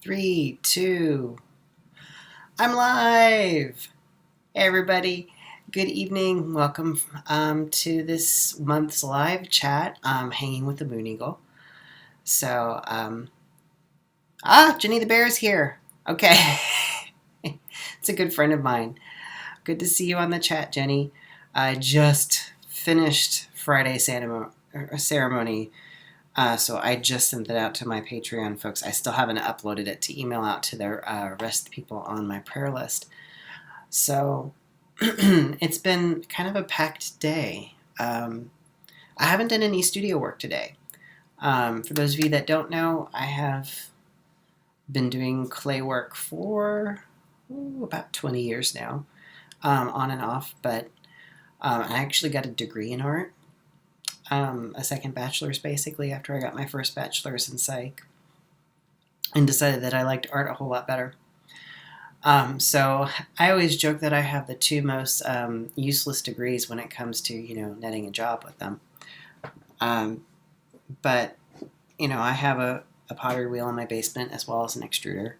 Three, two, I'm live! Hey everybody, good evening. Welcome to this month's live chat. I'm hanging with the Mooneagle. So, Jenny the Bear is here. Okay. It's a good friend of mine. Good to see you on the chat, Jenny. I just finished Friday's ceremony. So I just sent that out to my Patreon folks. I still haven't uploaded it to email out to the rest of the people on my prayer list. So it's been kind of a packed day. I haven't done any studio work today. For those of you that don't know, I have been doing clay work for about 20 years now, on and off, but I actually got a degree in art. A second bachelor's basically after I got my first bachelor's in psych and decided that I liked art a whole lot better. So I always joke that I have the two most useless degrees when it comes to, netting a job with them. But, I have a pottery wheel in my basement as well as an extruder.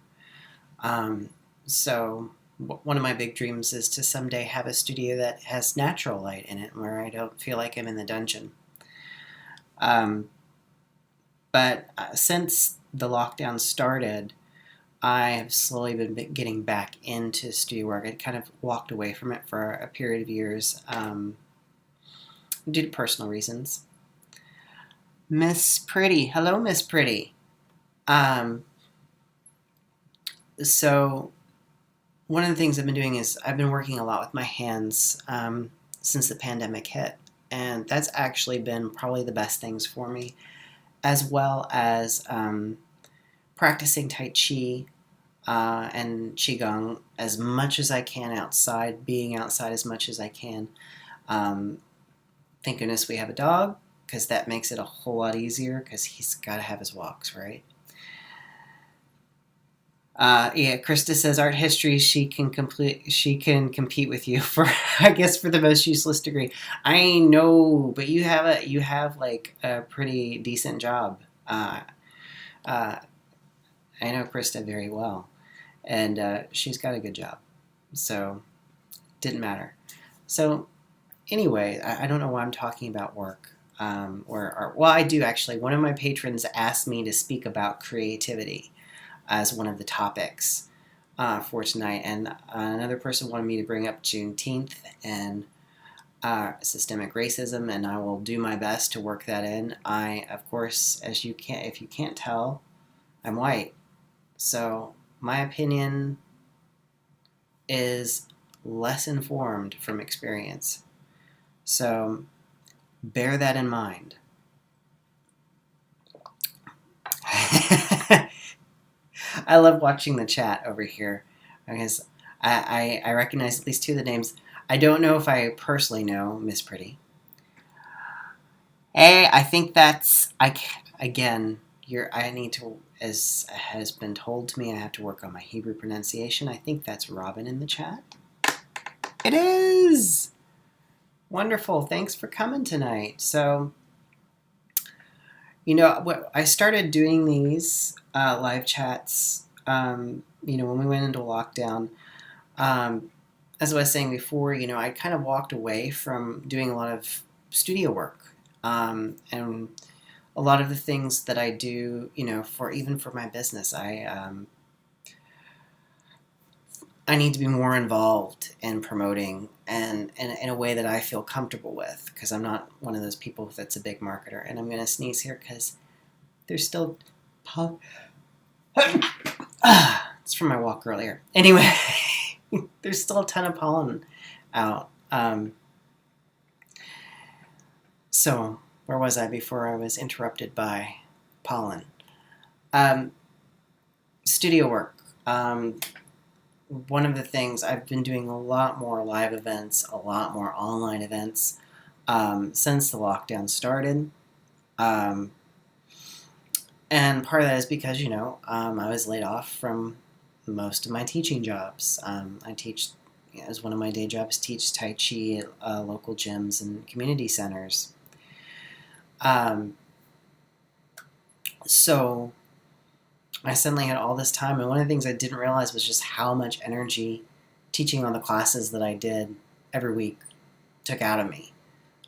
So one of my big dreams is to someday have a studio that has natural light in it where I don't feel like I'm in the dungeon. But since the lockdown started, I have slowly been getting back into studio work. I kind of walked away from it for a period of years due to personal reasons. Miss Pretty. Hello, Miss Pretty. So one of the things I've been doing is I've been working a lot with my hands since the pandemic hit. And that's actually been probably the best things for me, as well as practicing Tai Chi and Qigong as much as I can outside, being outside as much as I can. Thank goodness we have a dog, because that makes it a whole lot easier, because he's got to have his walks, right? Krista says art history. She can compete with you for, I guess, for the most useless degree. I know, but you have like a pretty decent job. I know Krista very well, and she's got a good job, so didn't matter. So anyway, I don't know why I'm talking about work or art. Well, I do actually. One of my patrons asked me to speak about creativity as one of the topics for tonight. And another person wanted me to bring up Juneteenth and systemic racism, and I will do my best to work that in. I, of course, if you can't tell, I'm white. So my opinion is less informed from experience. So bear that in mind. I love watching the chat over here because I recognize at least two of the names. I don't know if I personally know Miss Pretty. I think that's I need to, as has been told to me, I have to work on my Hebrew pronunciation. I think that's Robin in the chat. It is wonderful. Thanks for coming tonight. So, I started doing these live chats, when we went into lockdown. As I was saying before, I kind of walked away from doing a lot of studio work. And a lot of the things that I do, for my business, I need to be more involved in promoting and in a way that I feel comfortable with, because I'm not one of those people that's a big marketer. And I'm going to sneeze here because there's still it's from my walk earlier. Anyway, there's still a ton of pollen out. So where was I before I was interrupted by pollen? Studio work. One of the things, I've been doing a lot more live events, a lot more online events since the lockdown started. And part of that is because, I was laid off from most of my teaching jobs. I teach, as one of my day jobs, teach Tai Chi at local gyms and community centers. So I suddenly had all this time, and one of the things I didn't realize was just how much energy teaching all the classes that I did every week took out of me.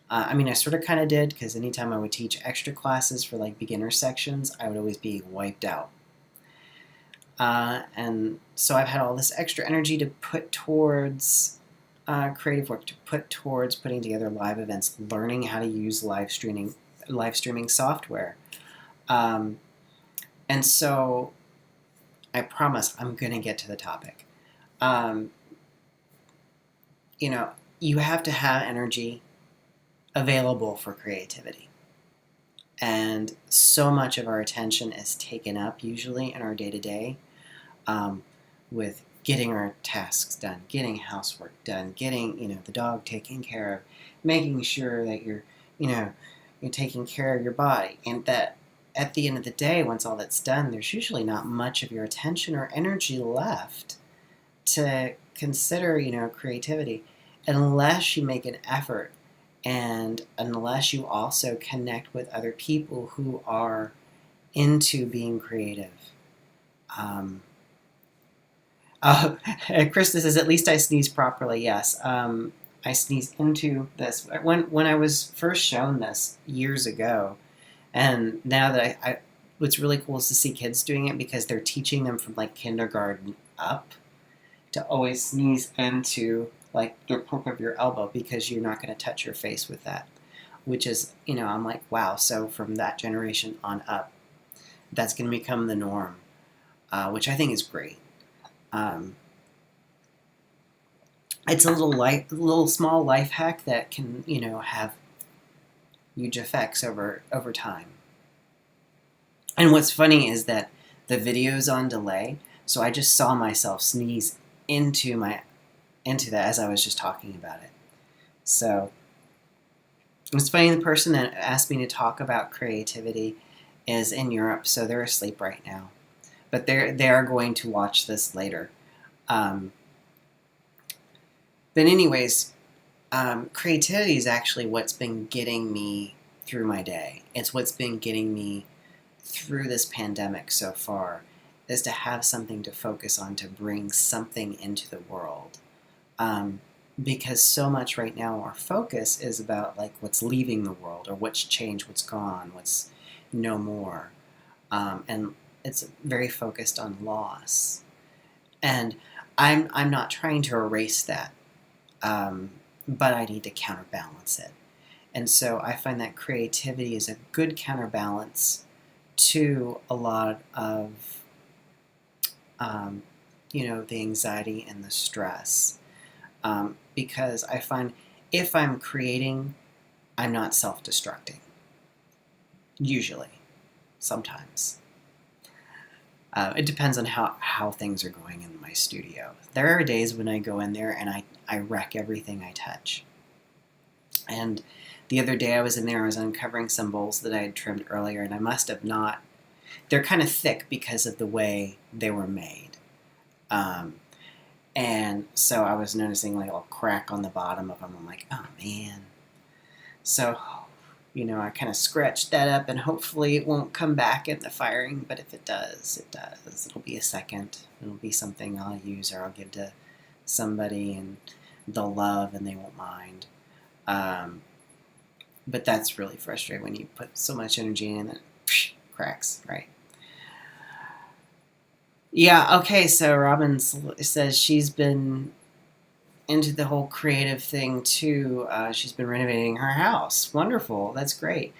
I mean, I sort of kind of did, because anytime I would teach extra classes for like beginner sections, I would always be wiped out. And so I've had all this extra energy to put towards creative work, to put towards putting together live events, learning how to use live streaming software. And so I promise I'm going to get to the topic. You know, you have to have energy available for creativity. And so much of our attention is taken up usually in our day-to-day with getting our tasks done, getting housework done, getting, the dog taken care of, making sure that you're taking care of your body. And that at the end of the day, once all that's done, there's usually not much of your attention or energy left to consider, creativity, unless you make an effort and unless you also connect with other people who are into being creative. Krista says, at least I sneezed properly. Yes, I sneezed into this. When I was first shown this years ago, and now that I what's really cool is to see kids doing it, because they're teaching them from like kindergarten up to always sneeze into like the crook of your elbow, because you're not going to touch your face with that, which is, I'm like, wow. So from that generation on up, that's going to become the norm, which I think is great. It's a little small life hack that can, have huge effects over time. And what's funny is that the video's on delay, so I just saw myself sneeze into that as I was just talking about it. So it's funny, the person that asked me to talk about creativity is in Europe, so they're asleep right now. But they are going to watch this later. But anyways, creativity is actually what's been getting me through my day. It's what's been getting me through this pandemic so far, is to have something to focus on, to bring something into the world. Because so much right now our focus is about like what's leaving the world, or what's changed, what's gone, what's no more. And it's very focused on loss. And I'm not trying to erase that, but I need to counterbalance it. And so I find that creativity is a good counterbalance to a lot of, the anxiety and the stress. Because I find if I'm creating, I'm not self-destructing. Usually. Sometimes. It depends on how things are going in my studio. There are days when I go in there and I wreck everything I touch. And the other day I was in there, I was uncovering some bowls that I had trimmed earlier, and I must have not... They're kind of thick because of the way they were made. And so I was noticing like a crack on the bottom of them. I'm like, oh man. So, I kind of scratched that up, and hopefully it won't come back in the firing. But if it does, it does. It'll be a second. It'll be something I'll use, or I'll give to somebody, and they'll love, and they won't mind. But that's really frustrating when you put so much energy in and it cracks, right? Yeah, okay, so Robin says she's been into the whole creative thing too. She's been renovating her house. Wonderful, that's great.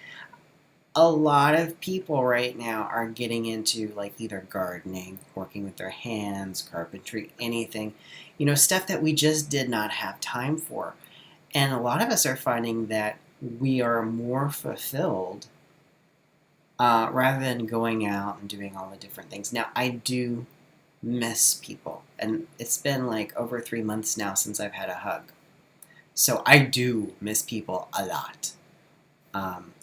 A lot of people right now are getting into like either gardening, working with their hands, carpentry, anything. Stuff that we just did not have time for. And a lot of us are finding that we are more fulfilled rather than going out and doing all the different things. Now, I do miss people, and it's been like over 3 months now since I've had a hug. So I do miss people a lot.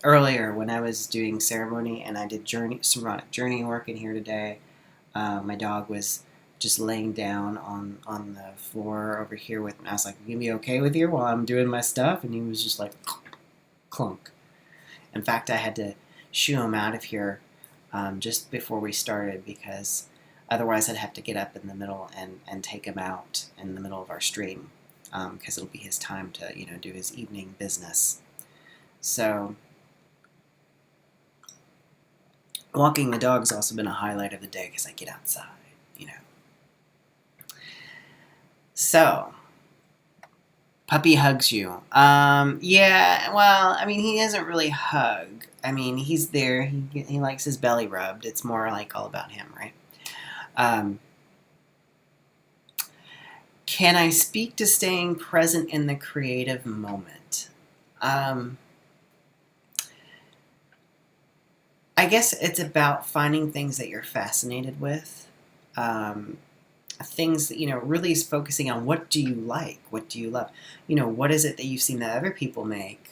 Earlier, when I was doing ceremony and I did ceramic journey work in here today, my dog was just laying down on the floor over here with me. I was like, you gonna be okay with you while I'm doing my stuff? And he was just like, clunk. In fact, I had to shoo him out of here just before we started, because otherwise I'd have to get up in the middle and take him out in the middle of our stream, because it'll be his time to, do his evening business. So walking the dog's also been a highlight of the day because I get outside, So, puppy hugs you. Yeah, well, I mean, he doesn't really hug. I mean, he's there. He likes his belly rubbed. It's more like all about him, right? Can I speak to staying present in the creative moment? I guess it's about finding things that you're fascinated with. Things that, really is focusing on what do you like? What do you love? What is it that you've seen that other people make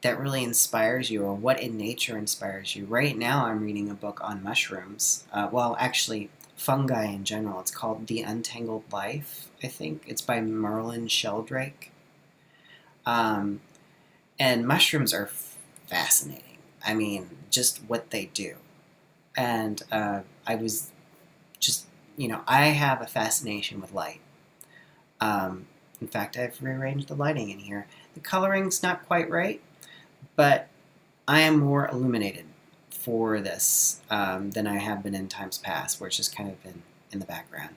that really inspires you, or what in nature inspires you? Right now I'm reading a book on mushrooms. Well, actually, fungi in general. It's called The Untangled Life, I think. It's by Merlin Sheldrake. And mushrooms are fascinating. I mean, just what they do. And I was just, I have a fascination with light. In fact, I've rearranged the lighting in here. The coloring's not quite right, but I am more illuminated for this than I have been in times past, where it's just kind of been in the background.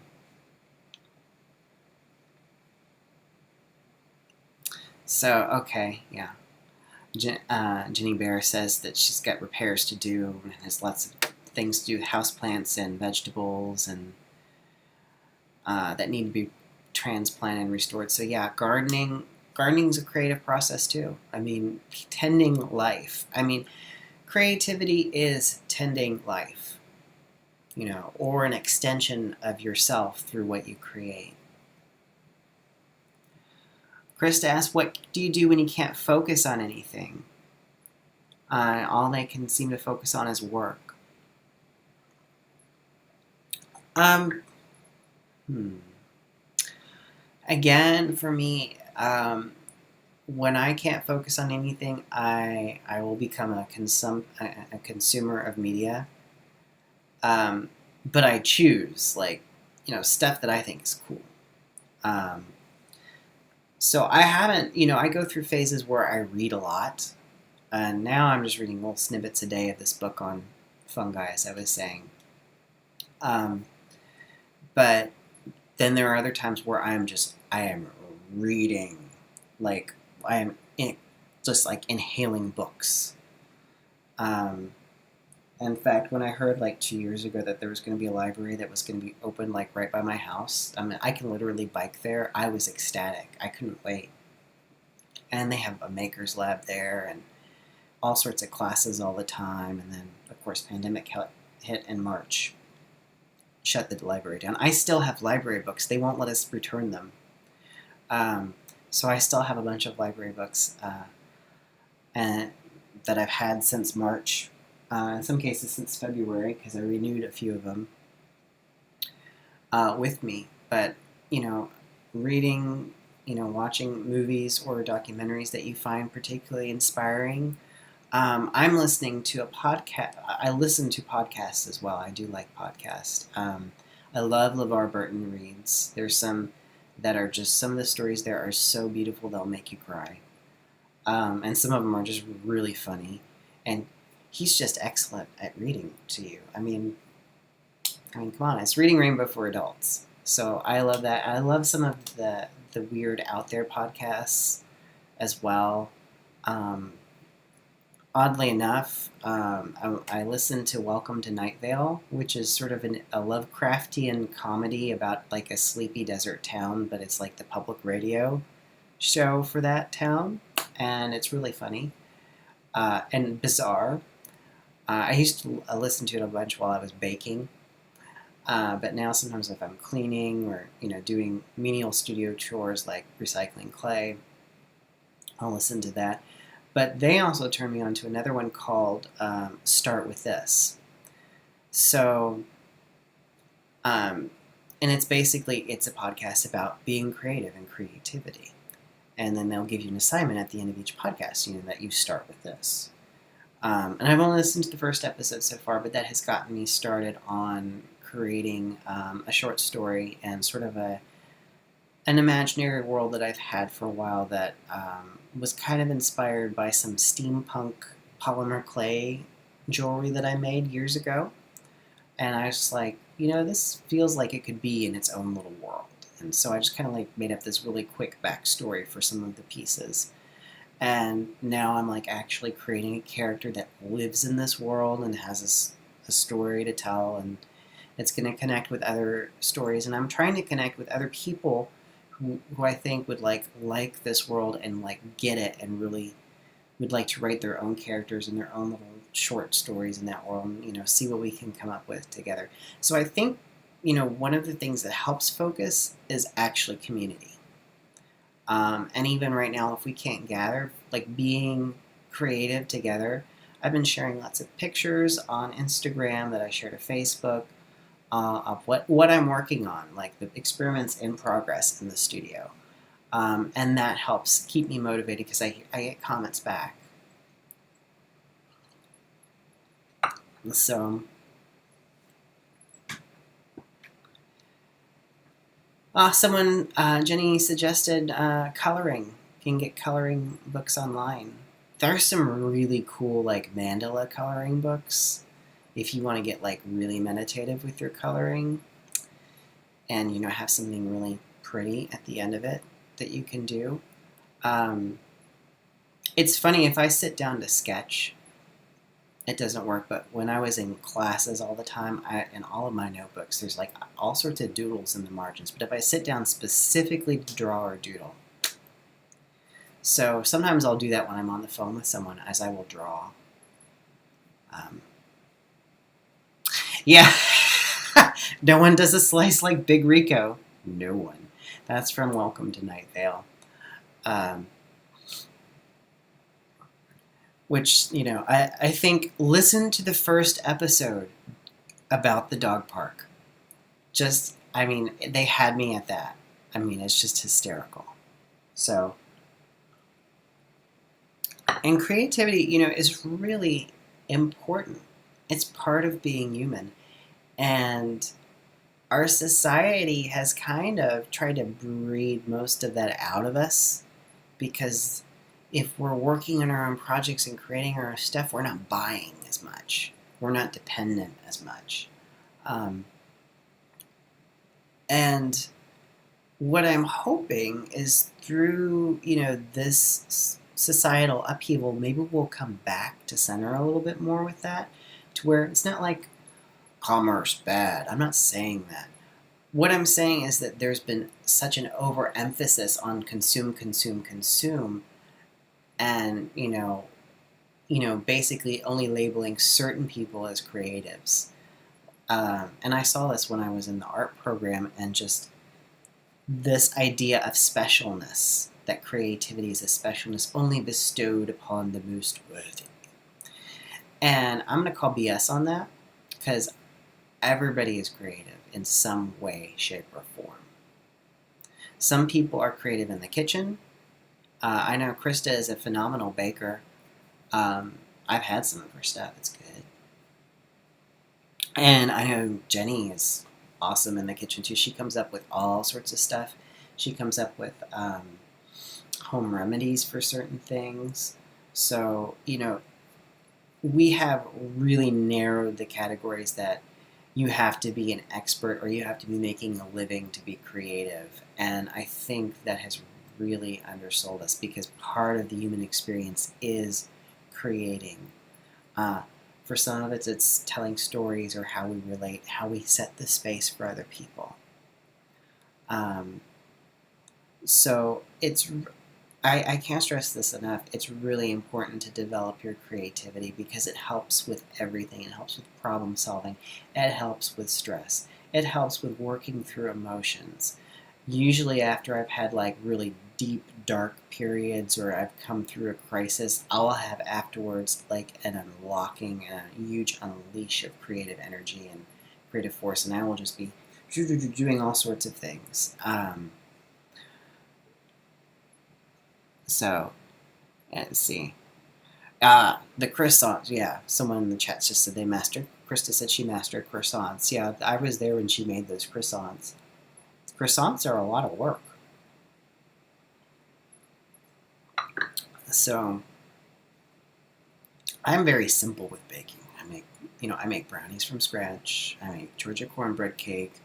So, okay, yeah. Jenny Bear says that she's got repairs to do and has lots of things to do with houseplants and vegetables and that need to be transplanted and restored. So yeah, gardening's a creative process too. I mean, tending life. I mean, creativity is tending life, or an extension of yourself through what you create. Krista asks, what do you do when you can't focus on anything? All they can seem to focus on is work. Again, for me, when I can't focus on anything, I will become a consumer of media. But I choose, stuff that I think is cool. So I haven't, I go through phases where I read a lot. And now I'm just reading little snippets a day of this book on fungi, as I was saying. But then there are other times where I am reading, I am just inhaling books. In fact, when I heard 2 years ago that there was going to be a library that was going to be open right by my house, I mean, I can literally bike there. I was ecstatic. I couldn't wait. And they have a maker's lab there and all sorts of classes all the time. And then, of course, pandemic hit in March. Shut the library down. I still have library books. They won't let us return them. So I still have a bunch of library books and that I've had since March. In some cases since February, because I renewed a few of them with me. But, reading, watching movies or documentaries that you find particularly inspiring. I'm listening to a podcast. I listen to podcasts as well. I do like podcasts. I love LeVar Burton reads. There's some that are just, some of the stories there are so beautiful they'll make you cry. And some of them are just really funny. And he's just excellent at reading to you. I mean, come on, it's reading Rainbow for adults. So I love that. I love some of the weird out there podcasts as well. Oddly enough, I listened to Welcome to Night Vale, which is sort of a Lovecraftian comedy about a sleepy desert town, but it's the public radio show for that town, and it's really funny and bizarre. I used to listen to it a bunch while I was baking, but now sometimes if I'm cleaning or doing menial studio chores like recycling clay, I'll listen to that. But they also turned me on to another one called Start With This. So, and it's a podcast about being creative and creativity. And then they'll give you an assignment at the end of each podcast, that you start with this. And I've only listened to the first episode so far, but that has gotten me started on creating a short story and sort of an imaginary world that I've had for a while that was kind of inspired by some steampunk polymer clay jewelry that I made years ago. And I was just like, this feels like it could be in its own little world. And so I just kind of like made up this really quick backstory for some of the pieces. And now I'm like actually creating a character that lives in this world and has a story to tell, and it's going to connect with other stories. And I'm trying to connect with other people who I think would like this world and like get it and really would like to write their own characters and their own little short stories in that world and, see what we can come up with together. So I think, one of the things that helps focus is actually community. And even right now, if we can't gather, like being creative together, I've been sharing lots of pictures on Instagram that I share to Facebook of what I'm working on, like the experiments in progress in the studio. And that helps keep me motivated because I get comments back. So, Jenny suggested coloring. You can get coloring books online. There's some really cool like mandala coloring books if you want to get like really meditative with your coloring and have something really pretty at the end of it that you can do. It's funny, if I sit down to sketch, it doesn't work, but when I was in classes all the time, in all of my notebooks, there's like all sorts of doodles in the margins, but if I sit down specifically to draw or doodle, so sometimes I'll do that when I'm on the phone with someone as I will draw. Yeah, no one does a slice like Big Rico. No one. That's from Welcome to Night Vale. Which, I think listen to the first episode about the dog park. They had me at that. It's just hysterical. So, and creativity, is really important. It's part of being human. And our society has kind of tried to breed most of that out of us because if we're working on our own projects and creating our own stuff, we're not buying as much. We're not dependent as much. And what I'm hoping is through, this societal upheaval, maybe we'll come back to center a little bit more with that, to where it's not like commerce bad. I'm not saying that. What I'm saying is that there's been such an overemphasis on consume, and basically only labeling certain people as creatives. And I saw this when I was in the art program, and just this idea of specialness, that creativity is a specialness only bestowed upon the most worthy. And I'm going to call BS on that, because everybody is creative in some way, shape, or form. Some people are creative in the kitchen. I know Krista is a phenomenal baker. I've had some of her stuff. It's good. And I know Jenny is awesome in the kitchen too. She comes up with all sorts of stuff. She comes up with home remedies for certain things. So, we have really narrowed the categories that you have to be an expert or you have to be making a living to be creative. And I think that has really undersold us, because part of the human experience is creating. For some of it, it's telling stories or how we relate, how we set the space for other people. So I can't stress this enough. It's really important to develop your creativity because it helps with everything. It helps with problem solving. It helps with stress. It helps with working through emotions. Usually after I've had like really deep, dark periods or I've come through a crisis, I'll have afterwards like an unlocking, a huge unleash of creative energy and creative force, and I will just be doing all sorts of things. So, let's see. The croissants, yeah. Someone in the chat just said they mastered. Krista said she mastered croissants. Yeah, I was there when she made those croissants. Croissants are a lot of work. So, I'm very simple with baking. I make brownies from scratch. I make Georgia cornbread cake.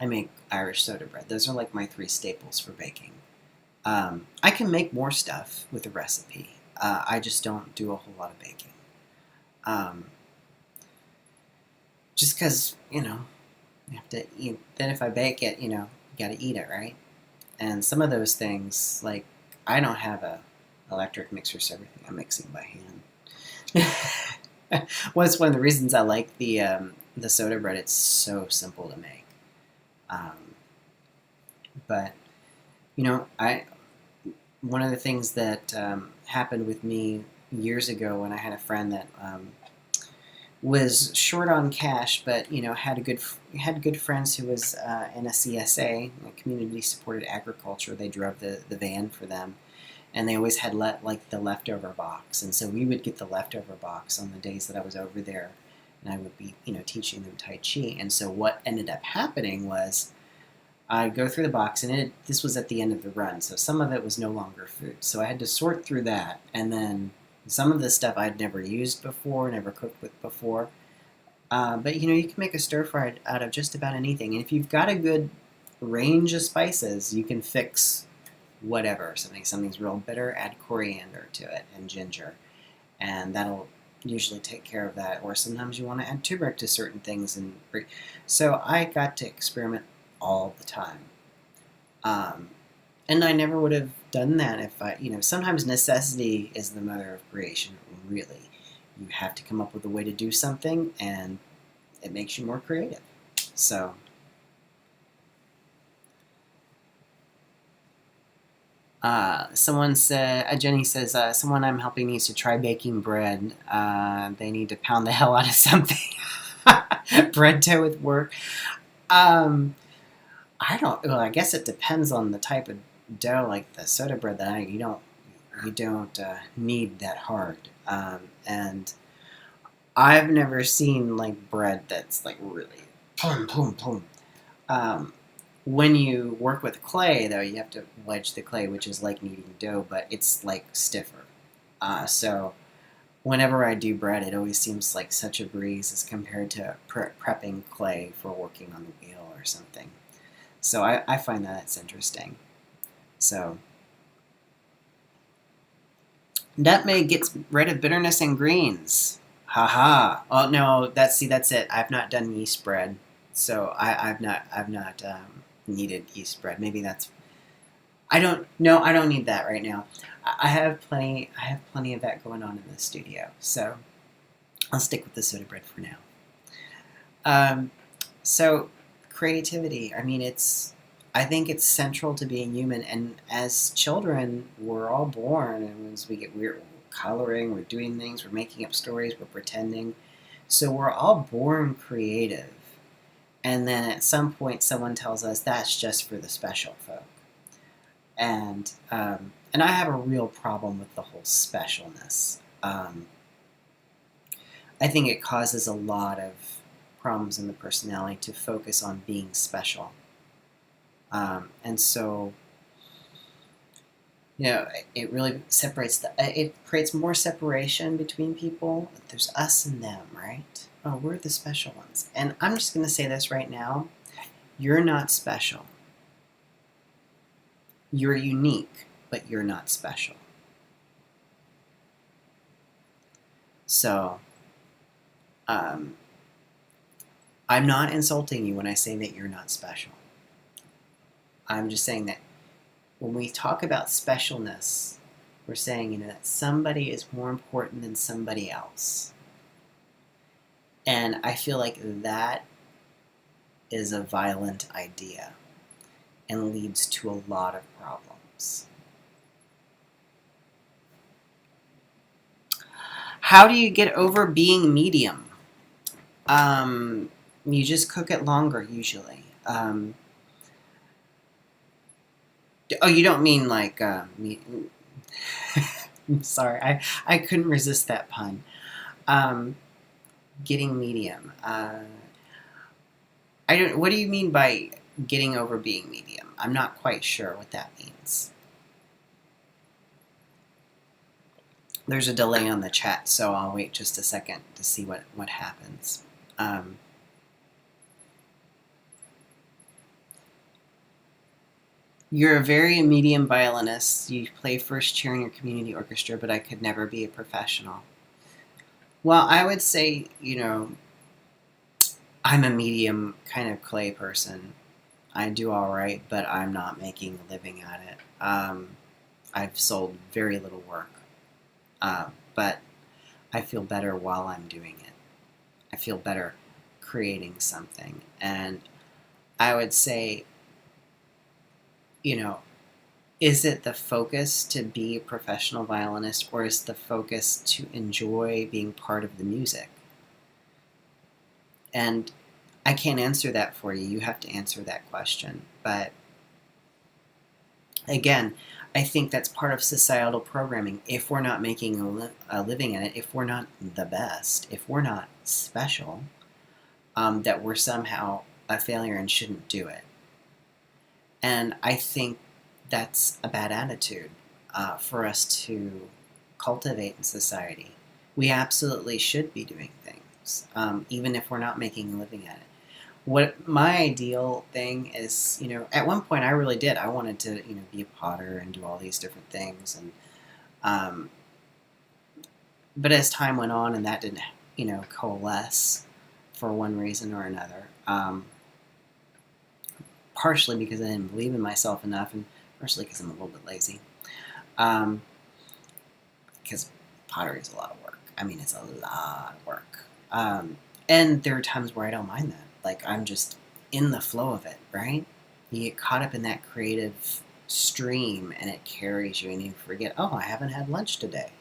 I make Irish soda bread. Those are like my 3 staples for baking. I can make more stuff with a recipe. I just don't do a whole lot of baking. Just because, you have to eat. Then if I bake it, you got to eat it, right? And some of those things, like, I don't have a electric mixer, so everything I'm mixing by hand. Well, it's one of the reasons I like the soda bread. It's so simple to make. But one of the things that happened with me years ago when I had a friend that was short on cash, but had good friends who was in a CSA, community supported agriculture. They drove the van for them, and they always had the leftover box, and so we would get the leftover box on the days that I was over there, and I would be teaching them Tai Chi. And so what ended up happening was I'd go through the box, and this was at the end of the run, so some of it was no longer food. So I had to sort through that, and then some of the stuff I'd never used before, never cooked with before. But you can make a stir fry out of just about anything, and if you've got a good range of spices, you can fix whatever. Something's real bitter, add coriander to it and ginger, and that'll usually take care of that. Or sometimes you want to add turmeric to certain things, so I got to experiment all the time. And I never would have done that if sometimes necessity is the mother of creation, really. You have to come up with a way to do something, and it makes you more creative. So, Jenny says, someone I'm helping needs to try baking bread. They need to pound the hell out of something. Bread dough with work. I guess it depends on the type of dough, like the soda bread that you don't knead that hard. And I've never seen like bread that's like really boom, boom, boom. When you work with clay, though, you have to wedge the clay, which is like kneading dough, but it's like stiffer. So whenever I do bread, it always seems like such a breeze as compared to prepping clay for working on the wheel or something. So I find that's interesting. So nutmeg gets rid of bitterness and greens. Haha. Oh no, that's it. I've not done yeast bread, so I've not needed yeast bread. Maybe that's. I don't need that right now. I have plenty of that going on in the studio, so I'll stick with the soda bread for now. So creativity. I think it's central to being human, and as children, we're all born, and as we're coloring, we're doing things, we're making up stories, we're pretending. So we're all born creative, and then at some point, someone tells us that's just for the special folk, and I have a real problem with the whole specialness. I think it causes a lot of problems in the personality to focus on being special. And so, it really separates it creates more separation between people. There's us and them, right? Oh, we're the special ones. And I'm just going to say this right now. You're not special. You're unique, but you're not special. So, I'm not insulting you when I say that you're not special. I'm just saying that when we talk about specialness, we're saying, that somebody is more important than somebody else. And I feel like that is a violent idea and leads to a lot of problems. How do you get over being medium? You just cook it longer, usually. Oh, you don't mean like I'm sorry, I couldn't resist that pun. Um, getting medium. I don't. What do you mean by getting over being medium? I'm not quite sure what that means. There's a delay on the chat, so I'll wait just a second to see what happens. You're a very medium violinist. You play first chair in your community orchestra, but I could never be a professional. Well, I would say, I'm a medium kind of clay person. I do all right, but I'm not making a living at it. I've sold very little work, but I feel better while I'm doing it. I feel better creating something. And I would say, is it the focus to be a professional violinist, or is the focus to enjoy being part of the music? And I can't answer that for you. You have to answer that question. But again, I think that's part of societal programming. If we're not making a living at it, if we're not the best, if we're not special, that we're somehow a failure and shouldn't do it. And I think that's a bad attitude for us to cultivate in society. We absolutely should be doing things, even if we're not making a living at it. What my ideal thing is, at one point I really did. I wanted to, be a potter and do all these different things, and but as time went on and that didn't, coalesce for one reason or another. Partially because I didn't believe in myself enough, and partially because I'm a little bit lazy. Because pottery is a lot of work. I mean, it's a lot of work. And there are times where I don't mind that. Like, I'm just in the flow of it, right? You get caught up in that creative stream, and it carries you, and you forget, oh, I haven't had lunch today,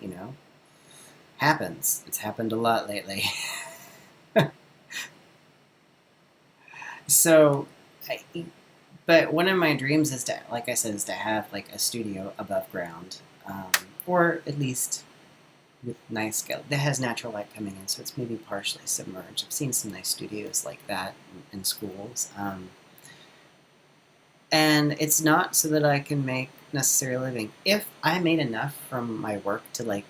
Happens. It's happened a lot lately. So, but one of my dreams is to, like I said, is to have like a studio above ground, or at least with nice scale that has natural light coming in, so it's maybe partially submerged. I've seen some nice studios like that in schools, and it's not so that I can make necessarily a living. If I made enough from my work to like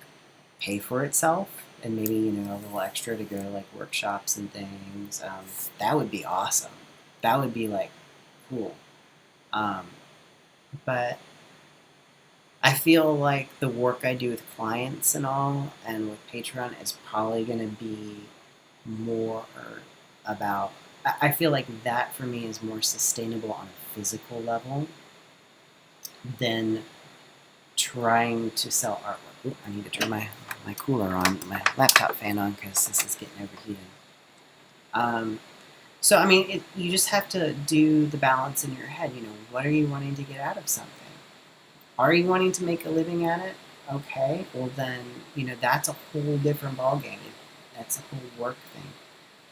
pay for itself, and maybe a little extra to go to like workshops and things, that would be awesome. That would be like cool. But I feel like the work I do with clients and all, and with Patreon, is probably going to be more about. I feel like that for me is more sustainable on a physical level than trying to sell artwork. Ooh, I need to turn my cooler on, my laptop fan on, because this is getting overheated. So, I mean, you just have to do the balance in your head. What are you wanting to get out of something? Are you wanting to make a living at it? Okay, well then, that's a whole different ballgame. That's a whole work thing.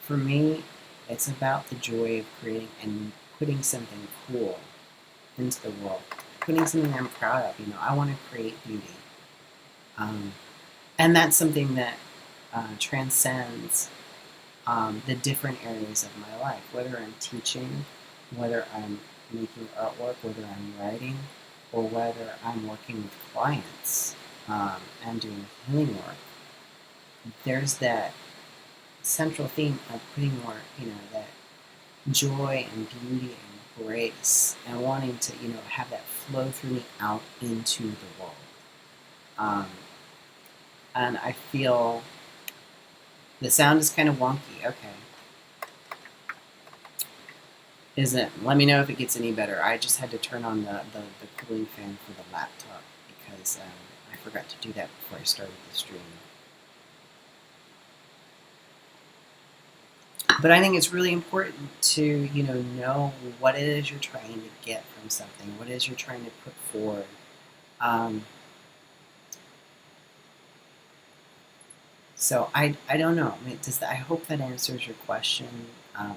For me, it's about the joy of creating and putting something cool into the world. Putting something I'm proud of. I want to create beauty. And that's something that transcends the different areas of my life, whether I'm teaching, whether I'm making artwork, whether I'm writing, or whether I'm working with clients and doing healing work. There's that central theme of putting more, that joy and beauty and grace, and wanting to, have that flow through me out into the world. And I feel the sound is kind of wonky. Okay. Let me know if it gets any better. I just had to turn on the cooling fan for the laptop because I forgot to do that before I started the stream. But I think it's really important to, know what it is you're trying to get from something, what it is you're trying to put forward. So I don't know. I mean, I hope that answers your question.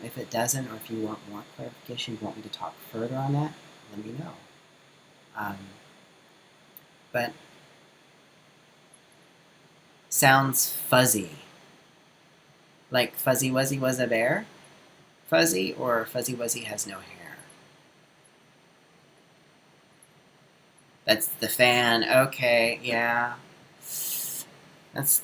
If it doesn't, or if you want more clarification, you want me to talk further on that, let me know. But sounds fuzzy. Like Fuzzy Wuzzy was a bear? Fuzzy, or Fuzzy Wuzzy has no hair? That's the fan. Okay, yeah.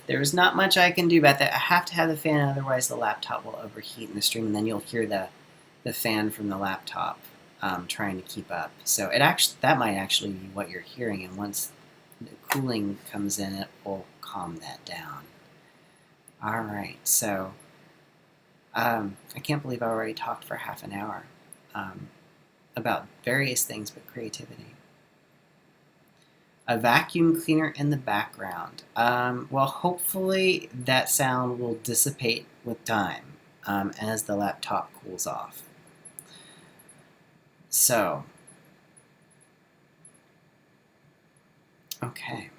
There's not much I can do about that. I have to have the fan, otherwise the laptop will overheat in the stream, and then you'll hear the fan from the laptop trying to keep up. So that might actually be what you're hearing, and once the cooling comes in, it will calm that down. All right, so I can't believe I already talked for half an hour about various things but creativity. A vacuum cleaner in the background. Well, hopefully that sound will dissipate with time as the laptop cools off. So, okay.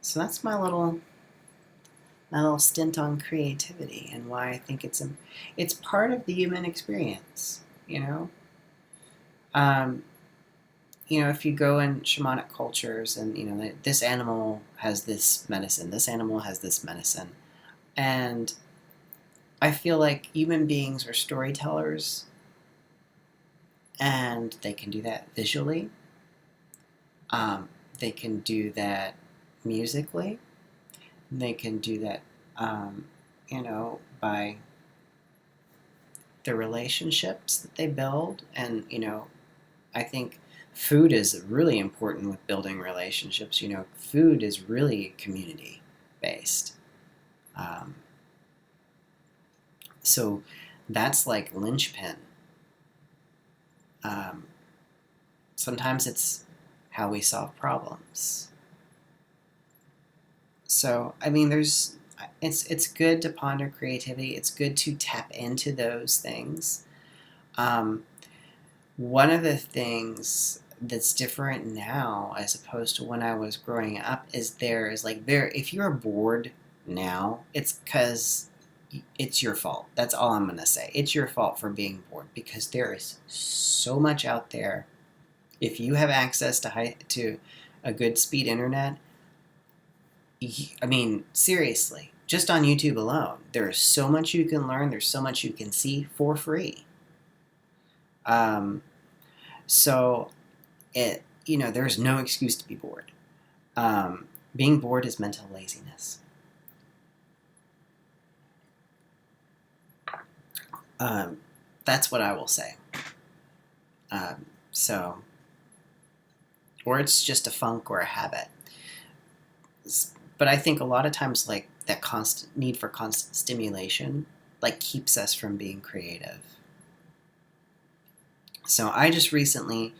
So that's my little stint on creativity and why I think it's part of the human experience, you know? If you go in shamanic cultures and, this animal has this medicine, this animal has this medicine. And I feel like human beings are storytellers, and they can do that visually. They can do that musically. They can do that, by the relationships that they build. And, I think food is really important with building relationships. Food is really community based. So that's like linchpin. Sometimes it's how we solve problems. So, it's good to ponder creativity. It's good to tap into those things. One of the things that's different now as opposed to when I was growing up is if you're bored now, it's because it's your fault. That's all I'm going to say. It's your fault for being bored, because there is so much out there. If you have access to a good speed internet, seriously, just on YouTube alone, there is so much you can learn. There's so much you can see for free. So there's no excuse to be bored. Being bored is mental laziness. That's what I will say. Or it's just a funk or a habit. But I think a lot of times, that constant need for constant stimulation, keeps us from being creative. So I just recently,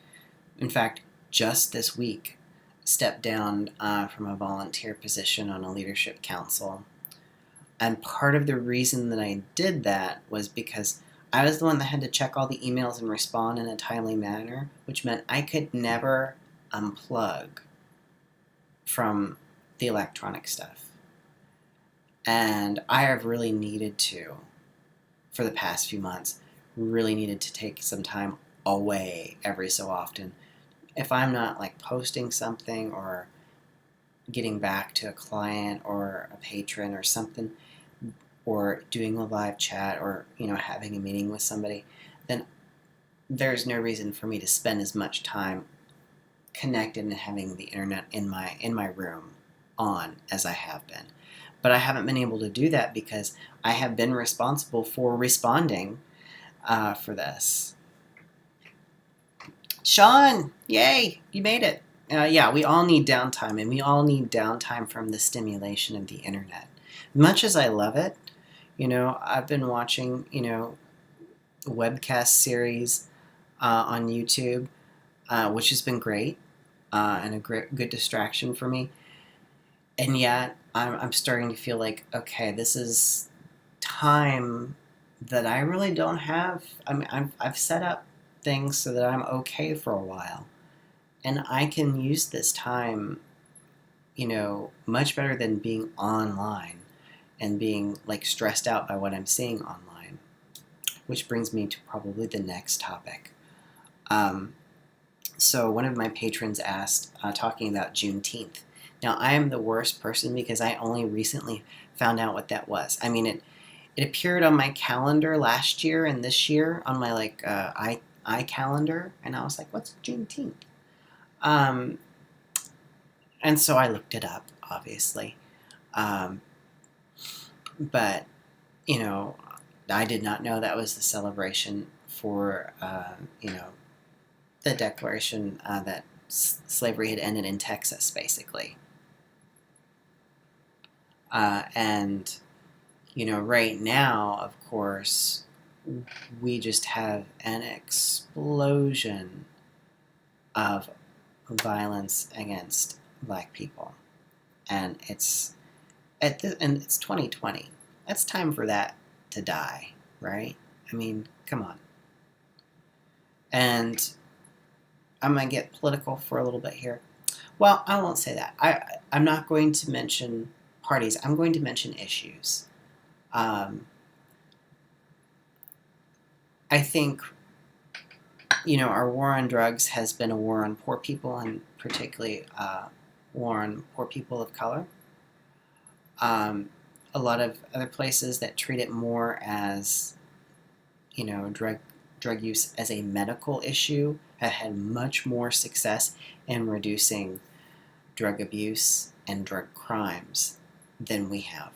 in fact, just this week, stepped down from a volunteer position on a leadership council. And part of the reason that I did that was because I was the one that had to check all the emails and respond in a timely manner, which meant I could never unplug from the electronic stuff. And I have really needed to, for the past few months, really needed to take some time away every so often. If I'm not posting something or getting back to a client or a patron or something, or doing a live chat, or having a meeting with somebody, then there's no reason for me to spend as much time connected and having the internet in my room on as I have been. But I haven't been able to do that because I have been responsible for responding for this. Sean, yay, you made it. Yeah, we all need downtime, and we all need downtime from the stimulation of the internet. Much as I love it, I've been watching, a webcast series on YouTube, which has been great and a good distraction for me. And yet, I'm starting to feel like, okay, this is time that I really don't have. I've set up things so that I'm okay for a while, and I can use this time, much better than being online and being stressed out by what I'm seeing online. Which brings me to probably the next topic. So one of my patrons asked, talking about Juneteenth. Now, I am the worst person because I only recently found out what that was. I mean, it appeared on my calendar last year and this year on my iCalendar, and I was like, "What's Juneteenth?" Um, and so I looked it up, obviously, um, but I did not know that was the celebration for the declaration that slavery had ended in Texas, basically, and right now, of course, we just have an explosion of violence against Black people, and it's and it's 2020. It's time for that to die, right? I mean, come on. And I'm gonna get political for a little bit here. Well, I won't say that. I'm not going to mention parties. I'm going to mention issues. Um, I think our war on drugs has been a war on poor people, and particularly war on poor people of color. A lot of other places that treat it more as, drug use as a medical issue have had much more success in reducing drug abuse and drug crimes than we have.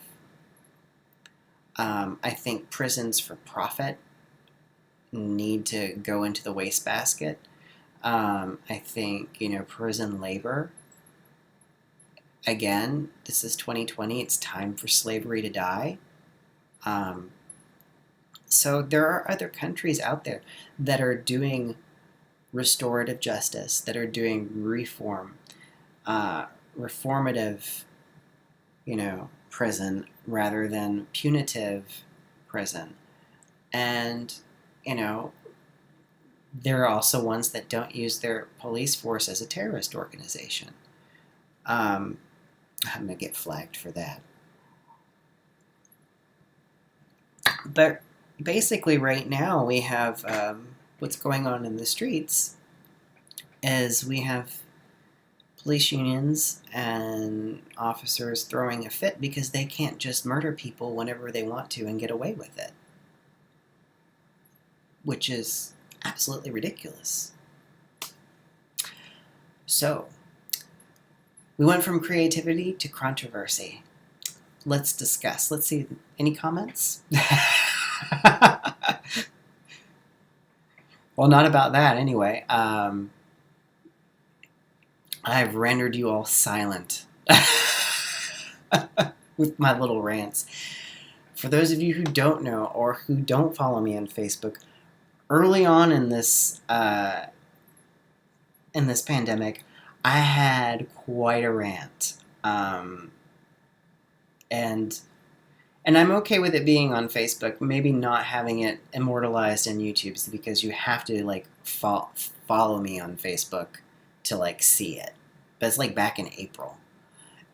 I think prisons for profit need to go into the wastebasket. I think, prison labor, again, this is 2020, it's time for slavery to die. So there are other countries out there that are doing restorative justice, that are doing reformative, prison rather than punitive prison. And, there are also ones that don't use their police force as a terrorist organization. I'm going to get flagged for that. But basically right now we have what's going on in the streets is we have police unions and officers throwing a fit because they can't just murder people whenever they want to and get away with it, which is absolutely ridiculous. So we went from creativity to controversy. Let's discuss. Let's see. Any comments? Well, not about that anyway. I've rendered you all silent with my little rants. For those of you who don't know or who don't follow me on Facebook, early on in this pandemic, I had quite a rant, and I'm okay with it being on Facebook. Maybe not having it immortalized in YouTube because you have to follow me on Facebook to see it. But it's back in April,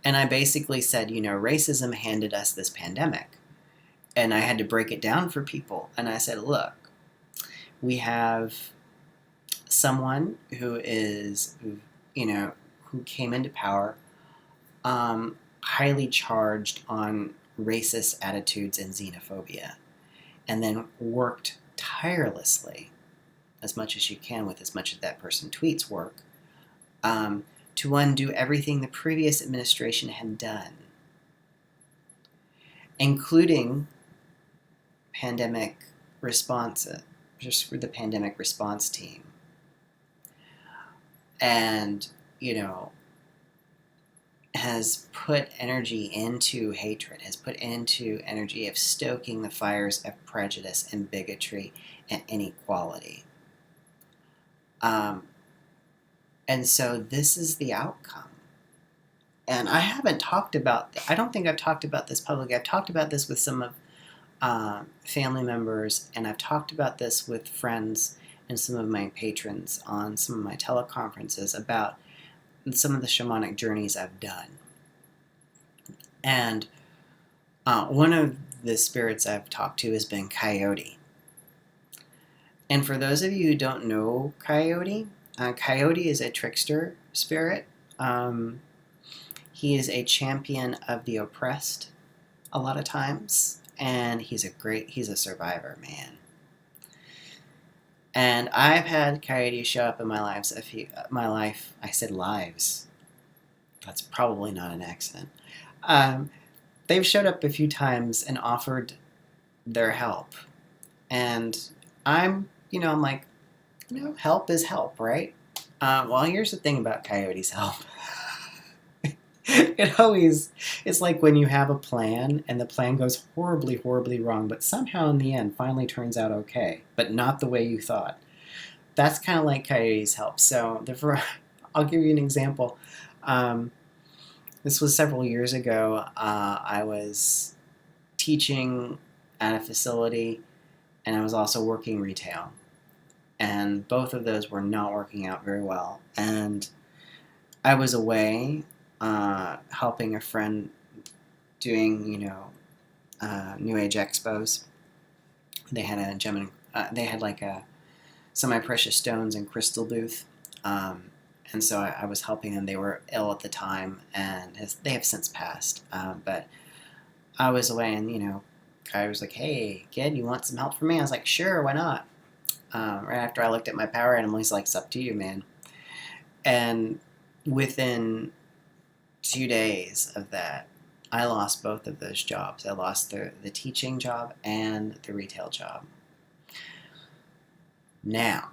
and I basically said, racism handed us this pandemic, and I had to break it down for people. And I said, look, we have someone who came into power, highly charged on racist attitudes and xenophobia, and then worked tirelessly, as much as you can with as much as that person tweets work, to undo everything the previous administration had done, including pandemic response, just for the pandemic response team. And, has put energy into hatred, has put into energy of stoking the fires of prejudice and bigotry and inequality. And so this is the outcome. And I don't think I've talked about this publicly. I've talked about this with some of family members, and I've talked about this with friends and some of my patrons on some of my teleconferences about some of the shamanic journeys I've done. And one of the spirits I've talked to has been Coyote. And for those of you who don't know Coyote, Coyote is a trickster spirit. He is a champion of the oppressed a lot of times, and he's a survivor, man. And I've had coyotes show up in my life. I said lives. That's probably not an accident. They've showed up a few times and offered their help. And I'm like, help is help, right? Well, here's the thing about coyotes' help. It's like when you have a plan and the plan goes horribly, horribly wrong, but somehow in the end finally turns out okay, but not the way you thought. That's kind of like coyotes' help. So I'll give you an example. This was several years ago. I was teaching at a facility, and I was also working retail. And both of those were not working out very well. And I was away helping a friend doing, New Age expos. They had a gem they had like a semi-precious stones and crystal booth. And so I was helping them. They were ill at the time, and they have since passed. But I was away, and, I was like, hey, kid, you want some help from me? I was like, sure, why not? Right after I looked at my power animal, he's like, it's up to you, man. And within 2 days of that, I lost both of those jobs. I lost the teaching job and the retail job. Now,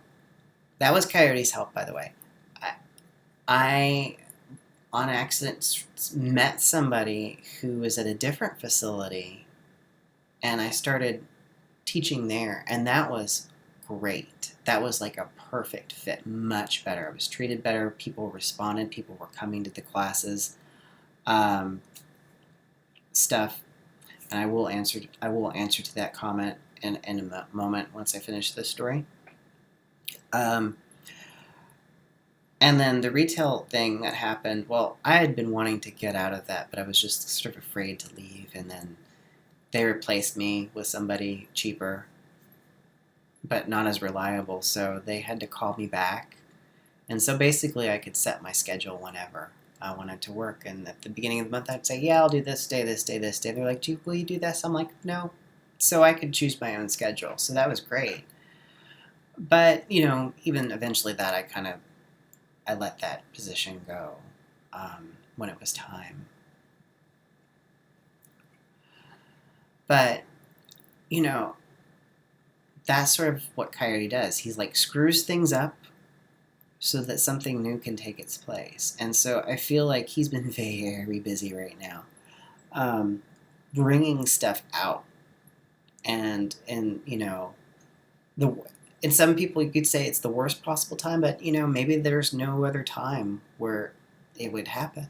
that was Coyote's help, by the way. I on accident, met somebody who was at a different facility, and I started teaching there, and that was great. That was like a perfect fit, much better. I was treated better. People responded. People were coming to the classes. Stuff, and I will answer to that comment in a moment once I finish this story. And then the retail thing that happened, well, I had been wanting to get out of that, but I was just sort of afraid to leave, and then they replaced me with somebody cheaper, but not as reliable, so they had to call me back. And so basically I could set my schedule whenever I wanted to work, and at the beginning of the month I'd say, yeah, I'll do this day, this day, this day. They're like, will you do this? I'm like, no. So I could choose my own schedule, so that was great. But, even eventually that I let that position go when it was time. But, that's sort of what Coyote does. He's like screws things up so that something new can take its place. And so I feel like he's been very busy right now, bringing stuff out. And some people you could say it's the worst possible time, but maybe there's no other time where it would happen.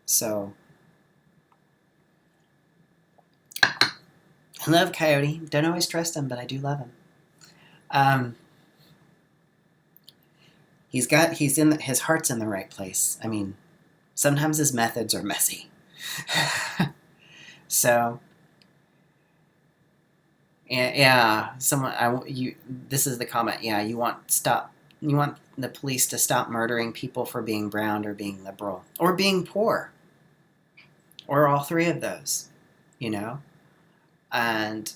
So I love Coyote. Don't always trust him, but I do love him. His heart's in the right place. I mean, sometimes his methods are messy. So yeah, this is the comment. Yeah, you want the police to stop murdering people for being brown or being liberal or being poor, or all three of those, and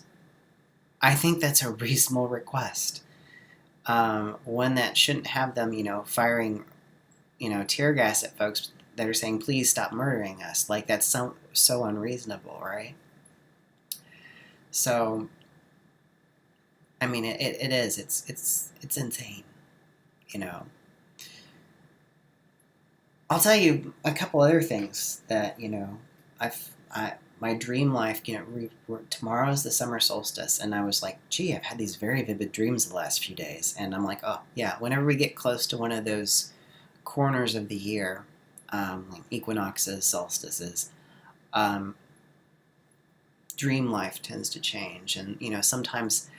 I think that's a reasonable request. One that shouldn't have them, firing, tear gas at folks that are saying, please stop murdering us. Like, that's so unreasonable, right? So, I mean, it is. It's insane, I'll tell you a couple other things that, my dream life, tomorrow's the summer solstice, and I was like, gee, I've had these very vivid dreams the last few days, and I'm like, oh, yeah, whenever we get close to one of those corners of the year, like equinoxes, solstices, dream life tends to change, and, sometimes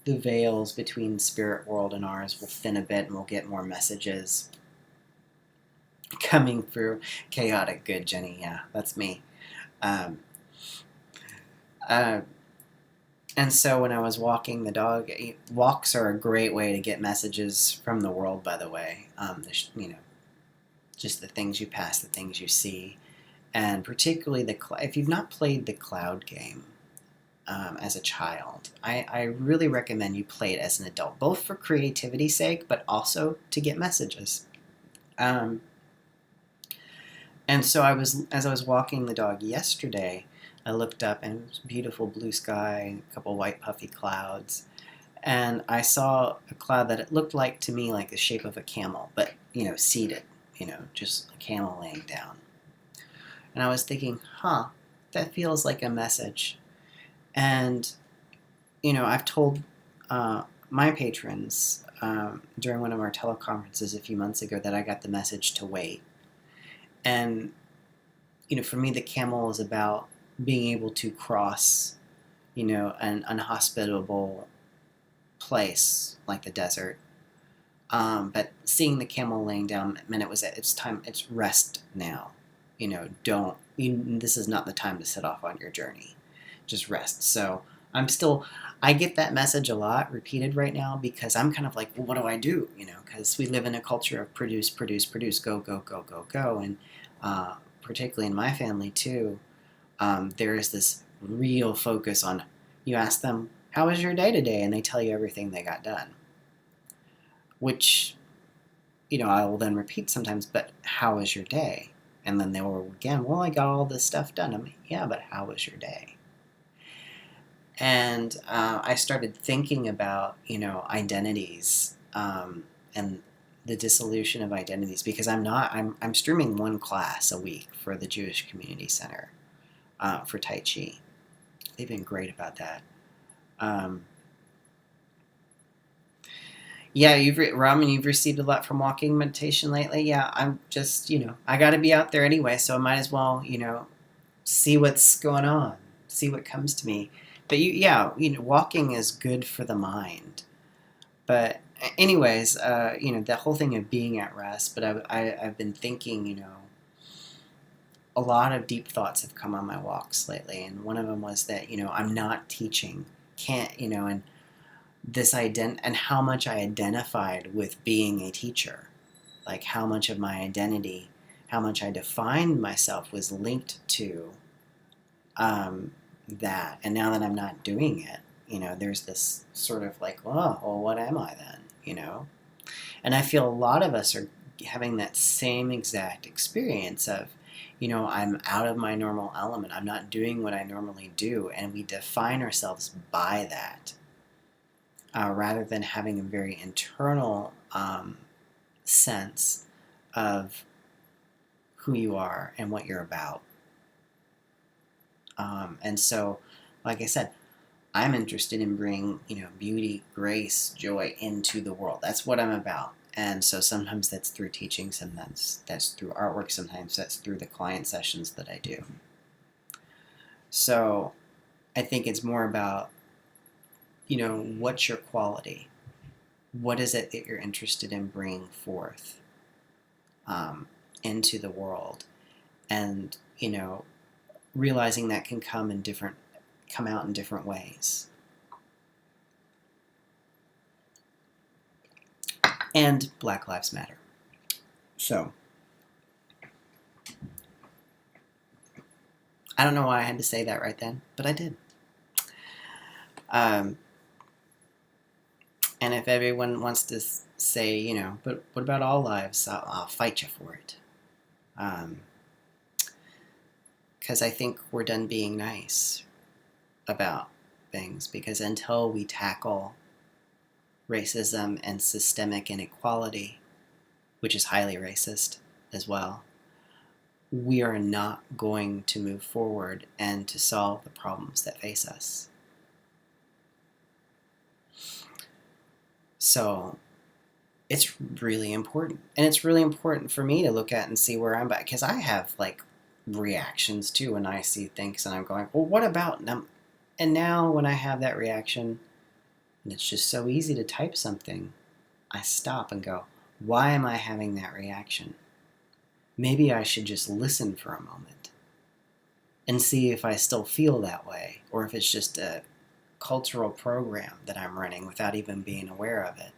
the veils between spirit world and ours will thin a bit, and we'll get more messages coming through. Chaotic good, Jenny, yeah, that's me. And so when I was walking the dog, walks are a great way to get messages from the world, by the way. Just the things you pass, the things you see. And particularly if you've not played the cloud game as a child, I really recommend you play it as an adult, both for creativity's sake, but also to get messages. And so as I was walking the dog yesterday, I looked up and it was beautiful blue sky, a couple white puffy clouds, and I saw a cloud that it looked like to me like the shape of a camel, but seated, just a camel laying down. And I was thinking, that feels like a message. And I've told my patrons during one of our teleconferences a few months ago that I got the message to wait. And for me, the camel is about being able to cross an unhospitable place like the desert, but seeing the camel laying down meant it's time, it's rest now. This is not the time to set off on your journey, just rest. So I get that message a lot repeated right now, because I'm kind of like, well, what do I do? Because we live in a culture of produce, go, go, go, go, go. And particularly in my family too, there is this real focus on, you ask them, how was your day today? And they tell you everything they got done. Which, I will then repeat sometimes, but how was your day? And then they will again, well, I got all this stuff done. I'm like, yeah, but how was your day? And I started thinking about, identities and the dissolution of identities, because I'm streaming one class a week for the Jewish Community Center for Tai Chi. They've been great about that. Yeah, Raman, you've received a lot from walking meditation lately. Yeah, I'm just, I got to be out there anyway, so I might as well, see what's going on, see what comes to me. But walking is good for the mind. But anyways, the whole thing of being at rest. But I've been thinking, a lot of deep thoughts have come on my walks lately, and one of them was that I'm not teaching, and this and how much I identified with being a teacher, like how much of my identity, how much I defined myself was linked to that. And now that I'm not doing it, there's this sort of like, well, what am I then? And I feel a lot of us are having that same exact experience of, I'm out of my normal element. I'm not doing what I normally do. And we define ourselves by that, rather than having a very internal sense of who you are and what you're about. And so, like I said, I'm interested in bringing, beauty, grace, joy into the world. That's what I'm about. And so sometimes that's through teaching, sometimes that's through artwork, sometimes that's through the client sessions that I do. So I think it's more about, what's your quality? What is it that you're interested in bringing forth into the world? And, realizing that can come out in different ways. And Black Lives Matter. So, I don't know why I had to say that right then, but I did. And if everyone wants to say, but what about all lives? I'll fight you for it. Because I think we're done being nice about things, because until we tackle racism and systemic inequality, which is highly racist as well, we are not going to move forward and to solve the problems that face us. So it's really important. And it's really important for me to look at and see where I'm at, because I have reactions too when I see things and I'm going, well, what about them? And now when I have that reaction, and it's just so easy to type something, I stop and go, why am I having that reaction? Maybe I should just listen for a moment and see if I still feel that way, or if it's just a cultural program that I'm running without even being aware of it.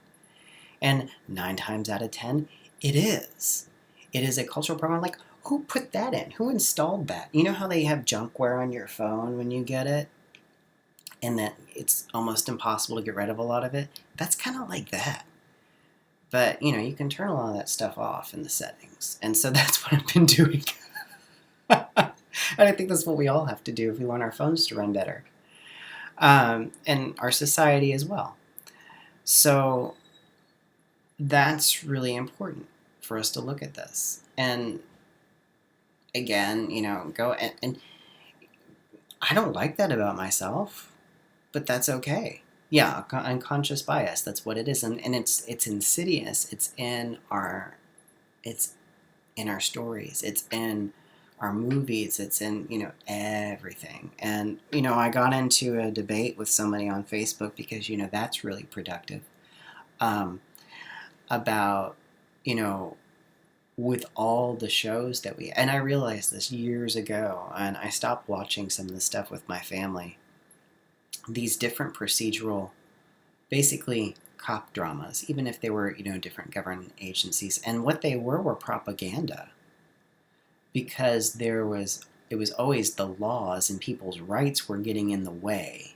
And 9 times out of 10, it is. It is a cultural program. Like, Who put that in? Who installed that? You know how they have junkware on your phone when you get it? And that it's almost impossible to get rid of a lot of it? That's kind of like that. But, you can turn a lot of that stuff off in the settings. And so that's what I've been doing. And I think that's what we all have to do if we want our phones to run better. And our society as well. So that's really important for us to look at this. And again, go and I don't like that about myself, but that's okay. Yeah, unconscious bias, that's what it is. And it's insidious. It's in our stories. It's in our movies. It's in, everything. And, I got into a debate with somebody on Facebook because, that's really productive. About, with all the shows that and I realized this years ago, and I stopped watching some of the stuff with my family. These different procedural, basically cop dramas, even if they were, different government agencies, and what they were propaganda. Because it was always the laws and people's rights were getting in the way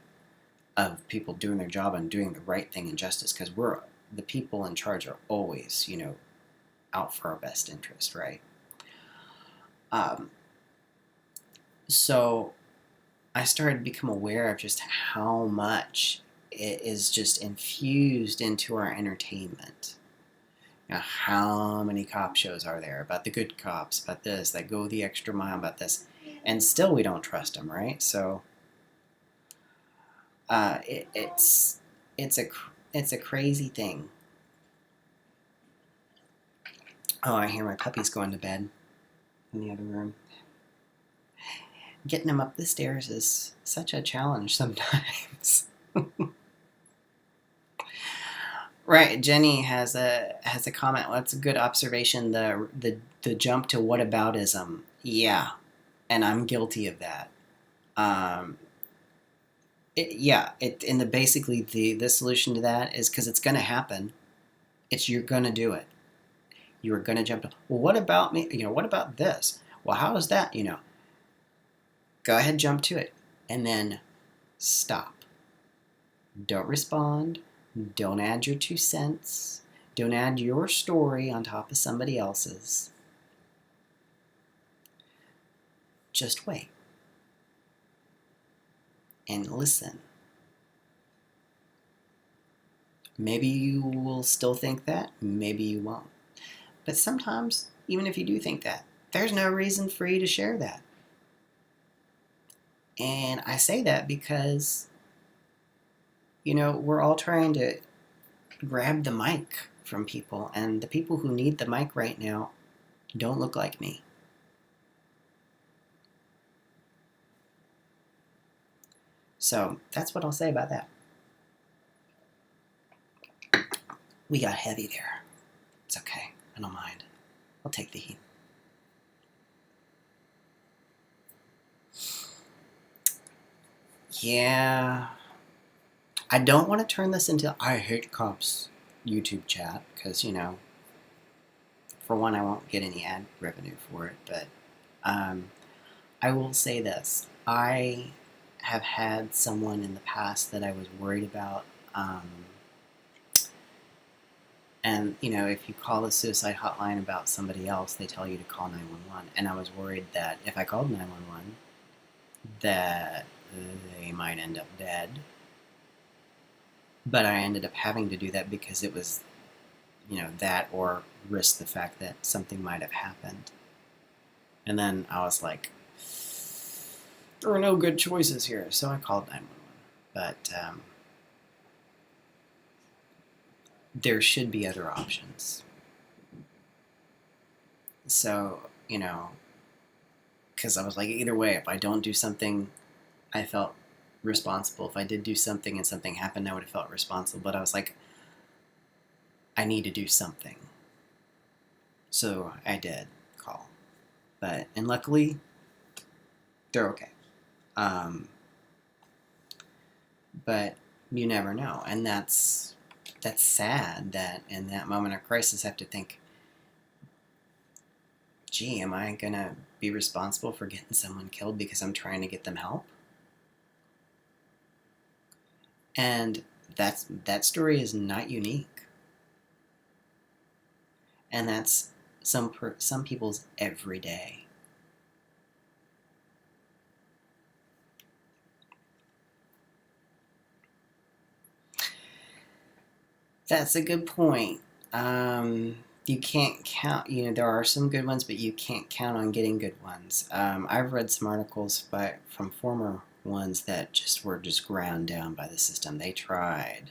of people doing their job and doing the right thing in justice, because the people in charge are always, out for our best interest, right? So I started to become aware of just how much it is just infused into our entertainment. How many cop shows are there about the good cops, about this, that go the extra mile, about this, and still we don't trust them, right? So it's a crazy thing. Oh, I hear my puppies going to bed in the other room. Getting them up the stairs is such a challenge sometimes. Right, Jenny has a comment. Well, that's a good observation. The jump to whataboutism. Yeah, and I'm guilty of that. Basically the solution to that is because it's going to happen. You're going to do it. You're going to jump to, well, what about me? What about this? Well, how is that? Go ahead, jump to it, and then stop. Don't respond. Don't add your 2 cents. Don't add your story on top of somebody else's. Just wait. And listen. Maybe you will still think that. Maybe you won't. But sometimes, even if you do think that, there's no reason for you to share that. And I say that because, we're all trying to grab the mic from people, and the people who need the mic right now don't look like me. So that's what I'll say about that. We got heavy there. It's okay. I don't mind. I'll take the heat. Yeah. I don't want to turn this into I hate cops YouTube chat, because, for one, I won't get any ad revenue for it, but I will say this. I have had someone in the past that I was worried about, and, if you call the suicide hotline about somebody else, they tell you to call 911, and I was worried that if I called 911, that they might end up dead. But I ended up having to do that because it was, that, or risk the fact that something might have happened. And then I was like, there are no good choices here, so I called 911. But there should be other options. So, because I was like, either way, if I don't do something, I felt responsible. If I did do something and something happened, I would have felt responsible. But I was like, I need to do something. So I did call. And luckily, they're okay. But you never know. And that's sad that in that moment of crisis I have to think, gee, am I going to be responsible for getting someone killed because I'm trying to get them help? And that story is not unique. And that's some people's every day. That's a good point. You can't count, there are some good ones, but you can't count on getting good ones. I've read some articles from former ones that were just ground down by the system. They tried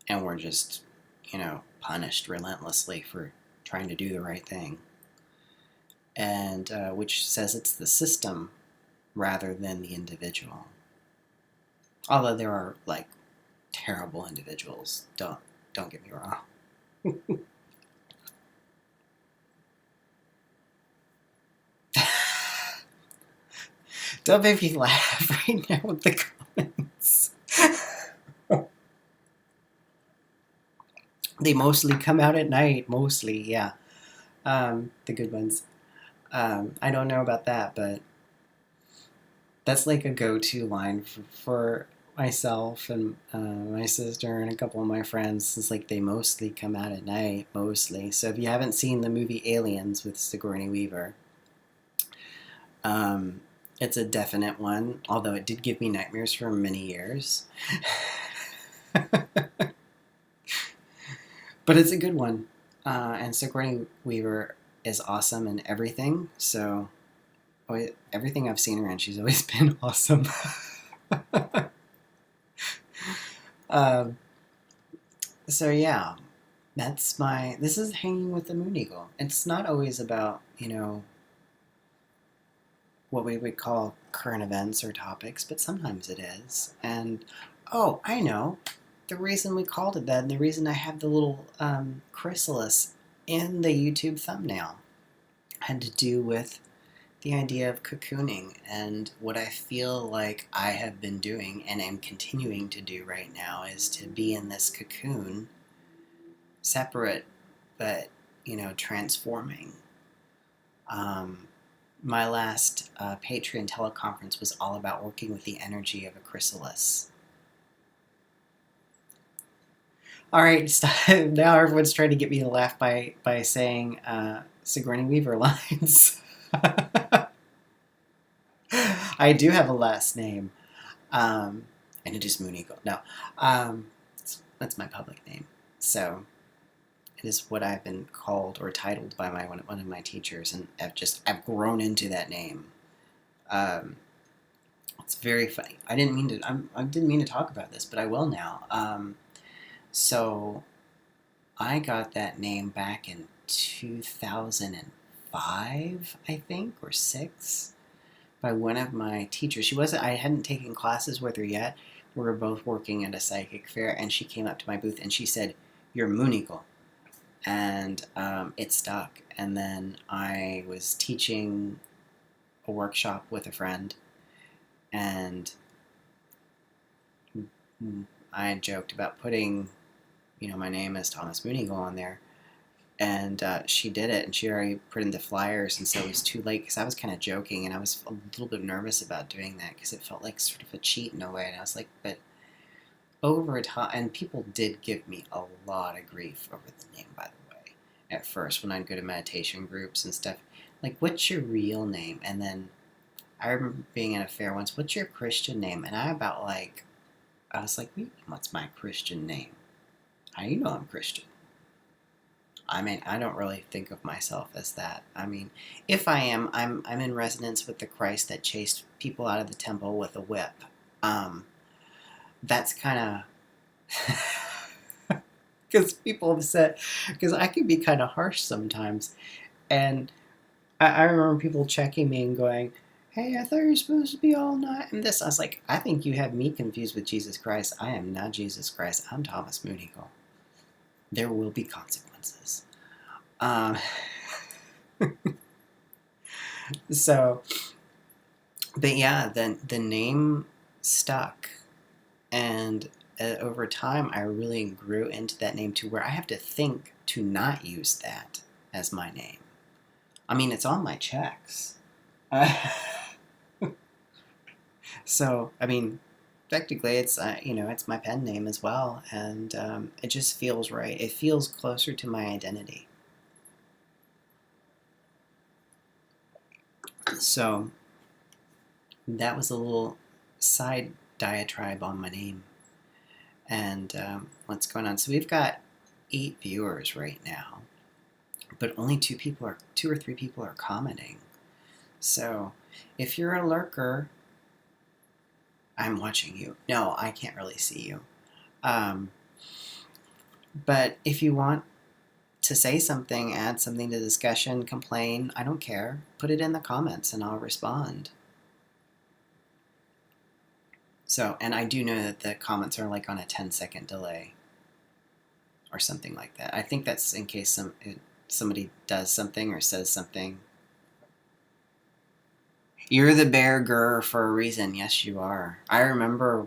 and were just, punished relentlessly for trying to do the right thing. And which says it's the system rather than the individual. Although there are, terrible individuals. Don't get me wrong. Don't make me laugh right now with the comments. They mostly come out at night. Mostly, yeah. The good ones. I don't know about that, but that's like a go-to line for myself and my sister and a couple of my friends. It's like they mostly come out at night, mostly. So if you haven't seen the movie Aliens with Sigourney Weaver, it's a definite one, although it did give me nightmares for many years. But it's a good one. And Sigourney Weaver is awesome in everything. So everything I've seen her in, she's always been awesome. So yeah, this is Hanging with the Mooneagle. It's not always about, what we would call current events or topics, but sometimes it is. And, oh, I know. The reason we called it that, and the reason I have the little chrysalis in the YouTube thumbnail had to do with the idea of cocooning and what I feel like I have been doing and am continuing to do right now is to be in this cocoon, separate, but, transforming. My last Patreon teleconference was all about working with the energy of a chrysalis. All right, now everyone's trying to get me to laugh by saying Sigourney Weaver lines. I do have a last name, and it is Mooneagle. No, that's my public name. So it is what I've been called or titled by one of my teachers, and I've grown into that name. It's very funny. I didn't mean to talk about this, but I will now. So I got that name back in 2005, I think, or 6, by one of my teachers. I hadn't taken classes with her yet. We were both working at a psychic fair, and she came up to my booth and she said, "You're Mooneagle." And it stuck. And then I was teaching a workshop with a friend, and I joked about putting, my name as Thomas Mooneagle on there. And she did it, and she already put in the flyers, and so it was too late because I was kind of joking, and I was a little bit nervous about doing that because it felt like sort of a cheat in a way. And I was like, but over time, and people did give me a lot of grief over the name, by the way, at first when I'd go to meditation groups and stuff. Like, what's your real name? And then I remember being in a fair once, what's your Christian name? And I was like, what's my Christian name? How do you know I'm Christian? I mean, I don't really think of myself as that. I mean, if I am, I'm in resonance with the Christ that chased people out of the temple with a whip. That's kind of because people have said, because I can be kind of harsh sometimes, and I remember people checking me and going, "Hey, I thought you were supposed to be all night and this." I was like, I think you have me confused with Jesus Christ. I am not Jesus Christ. I'm Thomas Mooneagle. There will be consequences. So, but yeah, the name stuck, and over time, I really grew into that name to where I have to think to not use that as my name. I mean, it's on my checks. Uh, so, I mean, technically, it's it's my pen name as well, and it just feels right. It feels closer to my identity. So that was a little side diatribe on my name and what's going on. So we've got 8 viewers right now, but only 2 or 3 people are commenting. So if you're a lurker, I'm watching you. No, I can't really see you. But if you want to say something, add something to discussion, complain, I don't care. Put it in the comments and I'll respond. So, and I do know that the comments are like on a 10-second delay or something like that. I think that's in case somebody does something or says something. You're the bear grr for a reason. Yes, you are. I remember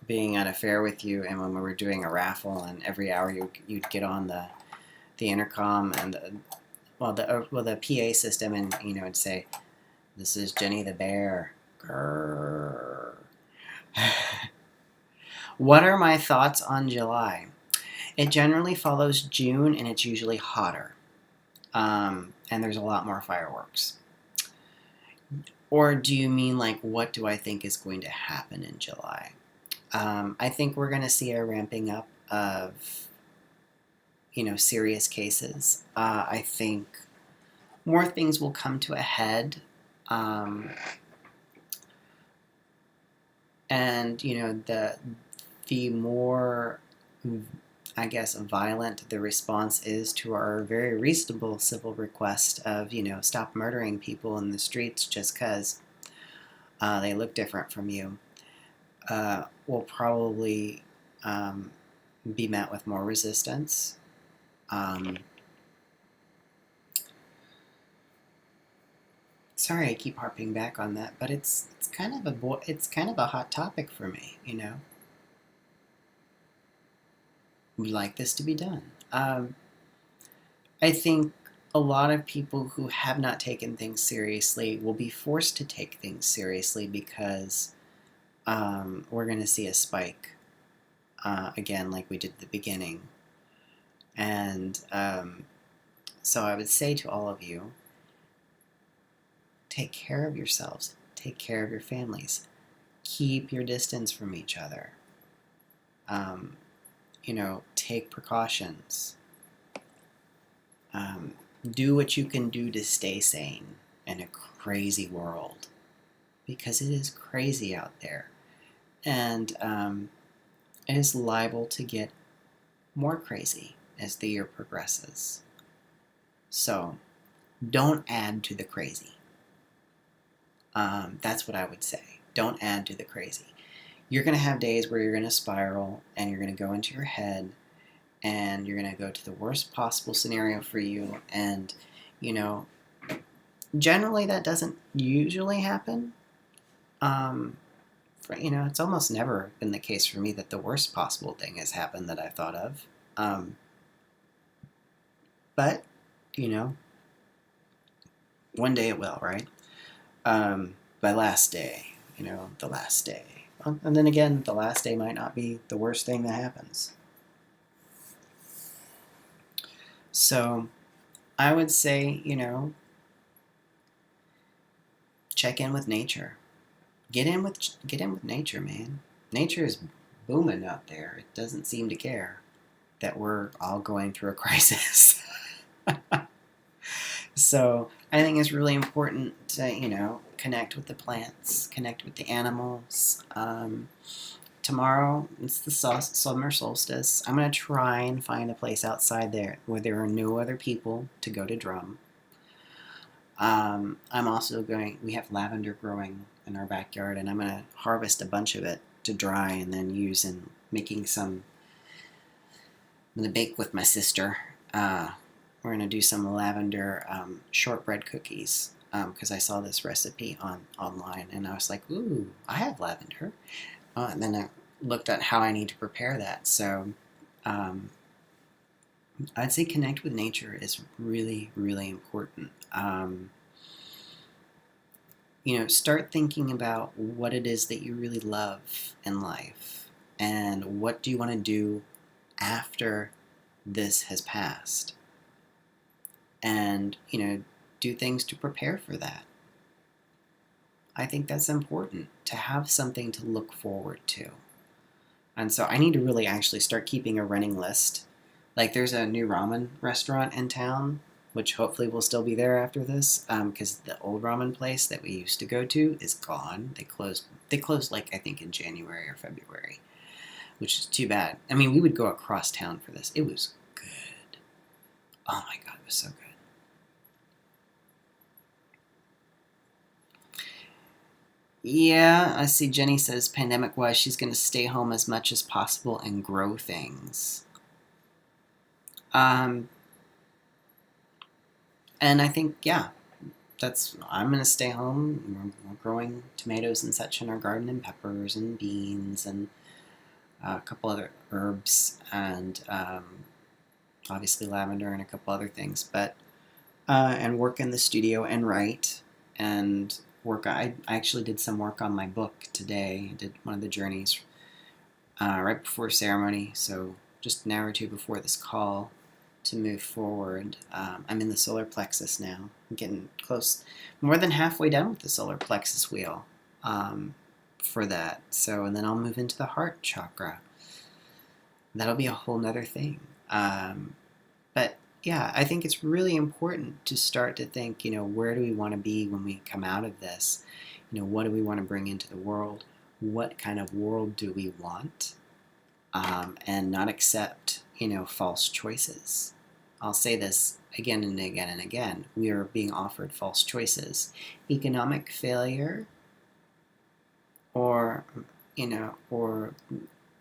being at a fair with you, and when we were doing a raffle, and every hour you'd get on the intercom and the PA system, and it'd say, "This is Jenny the bear." Grr. What are my thoughts on July? It generally follows June, and it's usually hotter, and there's a lot more fireworks. Or do you mean like what do I think is going to happen in July? I think we're going to see a ramping up of serious cases. I think more things will come to a head, and the more, I guess, violent the response is to our very reasonable civil request of stop murdering people in the streets just because they look different from you, will probably be met with more resistance. Sorry, I keep harping back on that, but it's kind of a hot topic for me. We'd like this to be done. I think a lot of people who have not taken things seriously will be forced to take things seriously because we're going to see a spike again, like we did at the beginning. And so I would say to all of you, take care of yourselves, take care of your families, keep your distance from each other. Take precautions. Do what you can do to stay sane in a crazy world, because it is crazy out there, and it is liable to get more crazy as the year progresses. So don't add to the crazy. That's what I would say. Don't add to the crazy. You're going to have days where you're going to spiral and you're going to go into your head and you're going to go to the worst possible scenario for you. And, generally that doesn't usually happen. It's almost never been the case for me that the worst possible thing has happened that I've thought of. But, one day it will, right? My last day, the last day. And then again, the last day might not be the worst thing that happens. So I would say, check in with nature. Get in with nature, man. Nature is booming out there. It doesn't seem to care that we're all going through a crisis. So I think it's really important to, connect with the plants, connect with the animals. Tomorrow, it's the summer solstice. I'm going to try and find a place outside there where there are no other people to go to drum. I'm also we have lavender growing in our backyard, and I'm going to harvest a bunch of it to dry and then use in making some. I'm going to bake with my sister. We're going to do some lavender shortbread cookies because I saw this recipe online, and I was like, ooh, I have lavender. And then I looked at how I need to prepare that. So I'd say connect with nature is really, really important. Start thinking about what it is that you really love in life and what do you want to do after this has passed. And, do things to prepare for that. I think that's important to have something to look forward to. And so I need to really actually start keeping a running list. Like there's a new ramen restaurant in town, which hopefully will still be there after this, because the old ramen place that we used to go to is gone. They closed. They closed I think in January or February, which is too bad. I mean, we would go across town for this. It was good. Oh my god, it was so good. Yeah, I see Jenny says pandemic-wise she's going to stay home as much as possible and grow things. Um, and I think, yeah, I'm going to stay home. We're growing tomatoes and such in our garden, and peppers and beans and a couple other herbs, and obviously lavender and a couple other things. But and work in the studio and write and work. I actually did some work on my book today. I did one of the journeys right before ceremony, so just an hour or two before this call to move forward. I'm in the solar plexus now. I'm getting close, more than halfway done with the solar plexus wheel for that. So, and then I'll move into the heart chakra. That'll be a whole nother thing. But yeah, I think it's really important to start to think, where do we want to be when we come out of this? What do we want to bring into the world? What kind of world do we want? And not accept, false choices. I'll say this again and again and again. We are being offered false choices. Economic failure or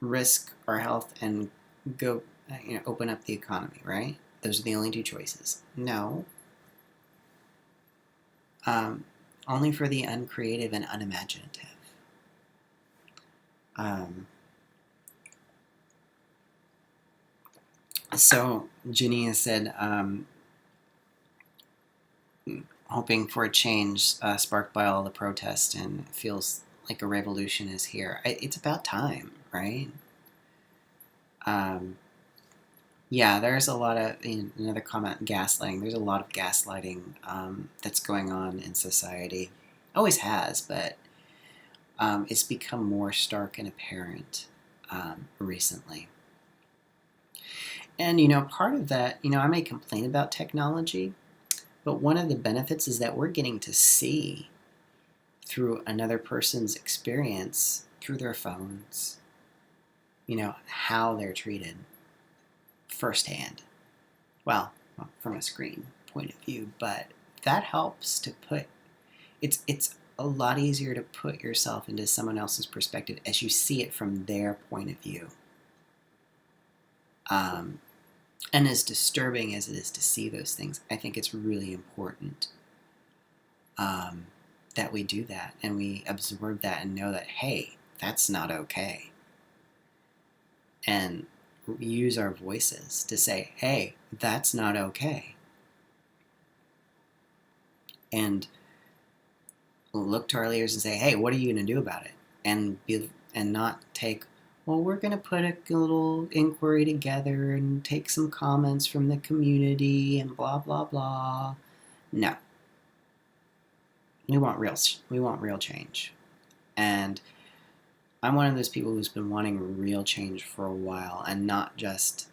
risk our health and go, open up the economy, right? Those are the only two choices. No. Only for the uncreative and unimaginative. So Junia said, hoping for a change sparked by all the protests, and it feels like a revolution is here. It's about time, right? Yeah, there's a lot of, another comment, gaslighting. There's a lot of gaslighting that's going on in society. Always has, but it's become more stark and apparent recently. And, part of that, I may complain about technology, but one of the benefits is that we're getting to see through another person's experience, through their phones, how they're treated firsthand. Well, from a screen point of view, but that helps to put, it's a lot easier to put yourself into someone else's perspective as you see it from their point of view. And as disturbing as it is to see those things, I think it's really important that we do that and we absorb that and know that, hey, that's not okay. And use our voices to say, hey, that's not okay. And look to our leaders and say, hey, what are you going to do about it? And not take, well, we're going to put a little inquiry together and take some comments from the community and blah, blah, blah. No. We want real change. And I'm one of those people who's been wanting real change for a while, and not just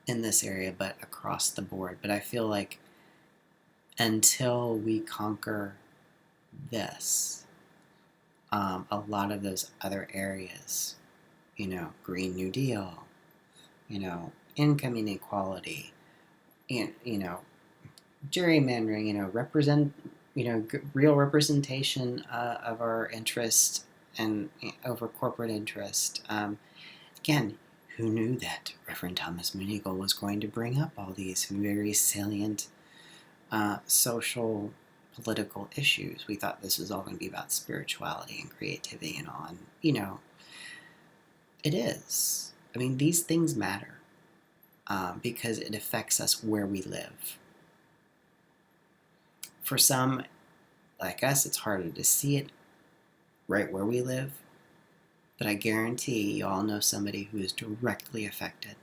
in this area, but across the board. But I feel like until we conquer this, a lot of those other areas, Green New Deal, income inequality, gerrymandering, real representation of our interest and over corporate interest. Again, who knew that Reverend Thomas Mooneagle was going to bring up all these very salient social, political issues? We thought this was all going to be about spirituality and creativity and all. And, it is. I mean, these things matter. because it affects us where we live. For some, like us, it's harder to see it right where we live, but I guarantee you all know somebody who is directly affected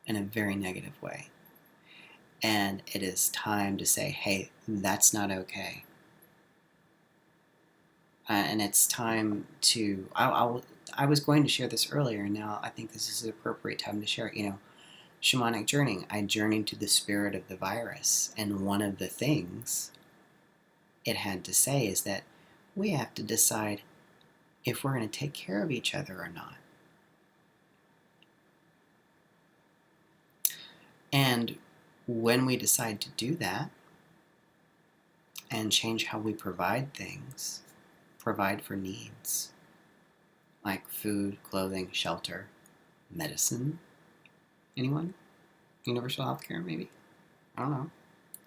in a very negative way. And it is time to say, hey, that's not okay. And it's time to, I was going to share this earlier, and now I think this is an appropriate time to share it. Shamanic journeying, I journeyed to the spirit of the virus, and one of the things it had to say is that we have to decide if we're going to take care of each other or not. And when we decide to do that and change how we provide things, provide for needs like food, clothing, shelter, medicine. Anyone? Universal health care, maybe? I don't know.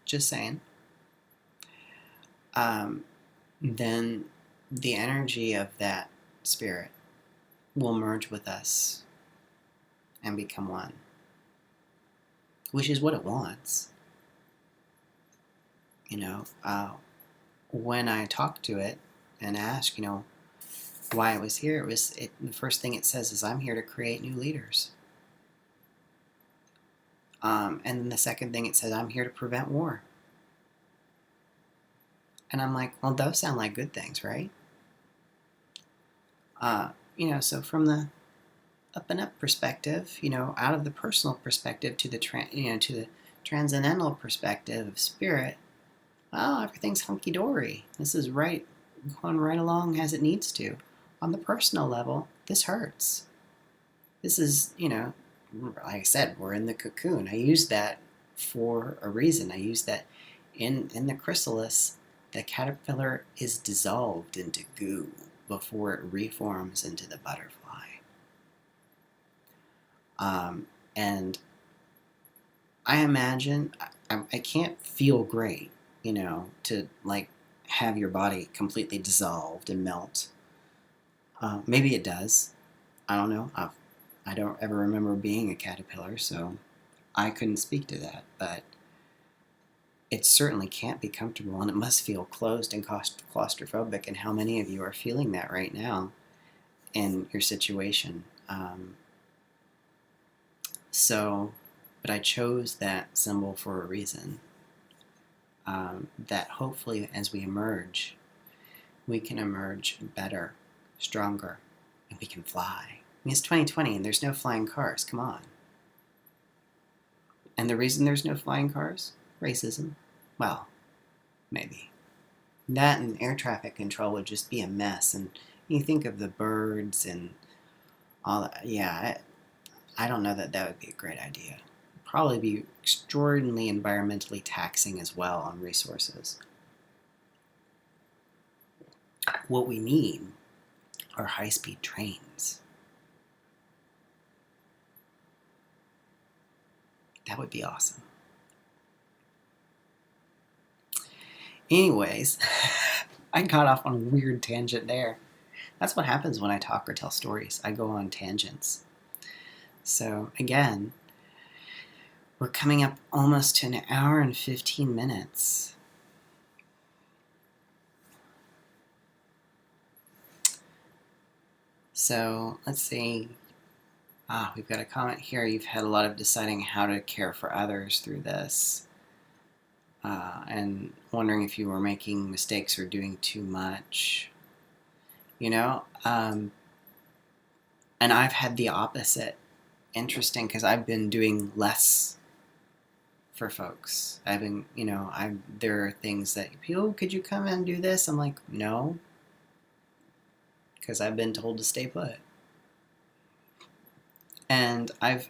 Just saying. Then the energy of that spirit will merge with us and become one, which is what it wants. When I talk to it and ask, why it was here, the first thing it says is, I'm here to create new leaders. And then the second thing it says, I'm here to prevent war. And I'm like, well, those sound like good things, right? So from the up and up perspective, out of the personal perspective to the to the transcendental perspective of spirit, well, everything's hunky dory. This is going right along as it needs to. On the personal level, this hurts. This is, like I said, we're in the cocoon. I use that for a reason. I use that in the chrysalis. The caterpillar is dissolved into goo before it reforms into the butterfly. And I imagine, I can't feel great, to have your body completely dissolved and melt. Maybe it does. I don't know. I don't ever remember being a caterpillar, so I couldn't speak to that. But it certainly can't be comfortable, and it must feel closed and claustrophobic. And how many of you are feeling that right now in your situation? But I chose that symbol for a reason. That hopefully as we emerge, we can emerge better, stronger, and we can fly. I mean, it's 2020 and there's no flying cars. Come on. And the reason there's no flying cars? Racism. Well, maybe. That and air traffic control would just be a mess. And you think of the birds and all that. Yeah, I don't know that would be a great idea. It'd probably be extraordinarily environmentally taxing as well on resources. What we need are high-speed trains. That would be awesome. Anyways, I got off on a weird tangent there. That's what happens when I talk or tell stories. I go on tangents. So again, we're coming up almost to an hour and 15 minutes. So let's see. We've got a comment here. You've had a lot of deciding how to care for others through this. And wondering if you were making mistakes or doing too much. And I've had the opposite. Interesting, because I've been doing less for folks. I've been, there are things that people, could you come and do this? I'm like, no, because I've been told to stay put. And I've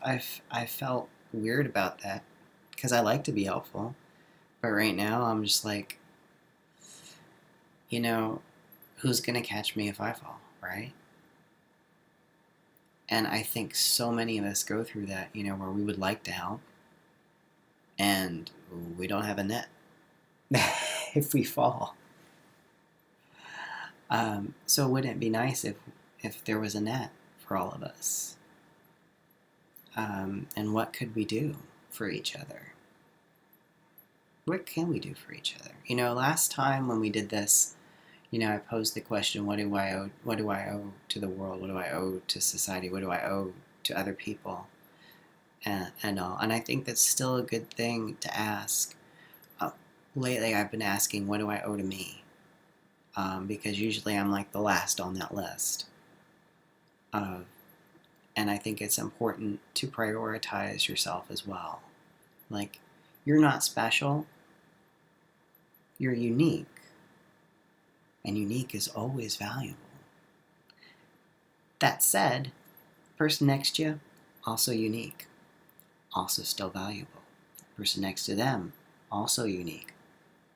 felt weird about that, because I like to be helpful. But right now, I'm just like, who's going to catch me if I fall, right? And I think so many of us go through that, where we would like to help, and we don't have a net if we fall. So wouldn't it be nice if there was a net for all of us? And what could we do for each other? What can we do for each other? Last time when we did this, I posed the question, what do I owe? What do I owe to the world? What do I owe to society? What do I owe to other people? And all. And I think that's still a good thing to ask. Lately, I've been asking, what do I owe to me? Because usually I'm like the last on that list. And I think it's important to prioritize yourself as well. Like, you're not special. You're unique. And unique is always valuable. That said, the person next to you, also unique. Also still valuable. The person next to them, also unique.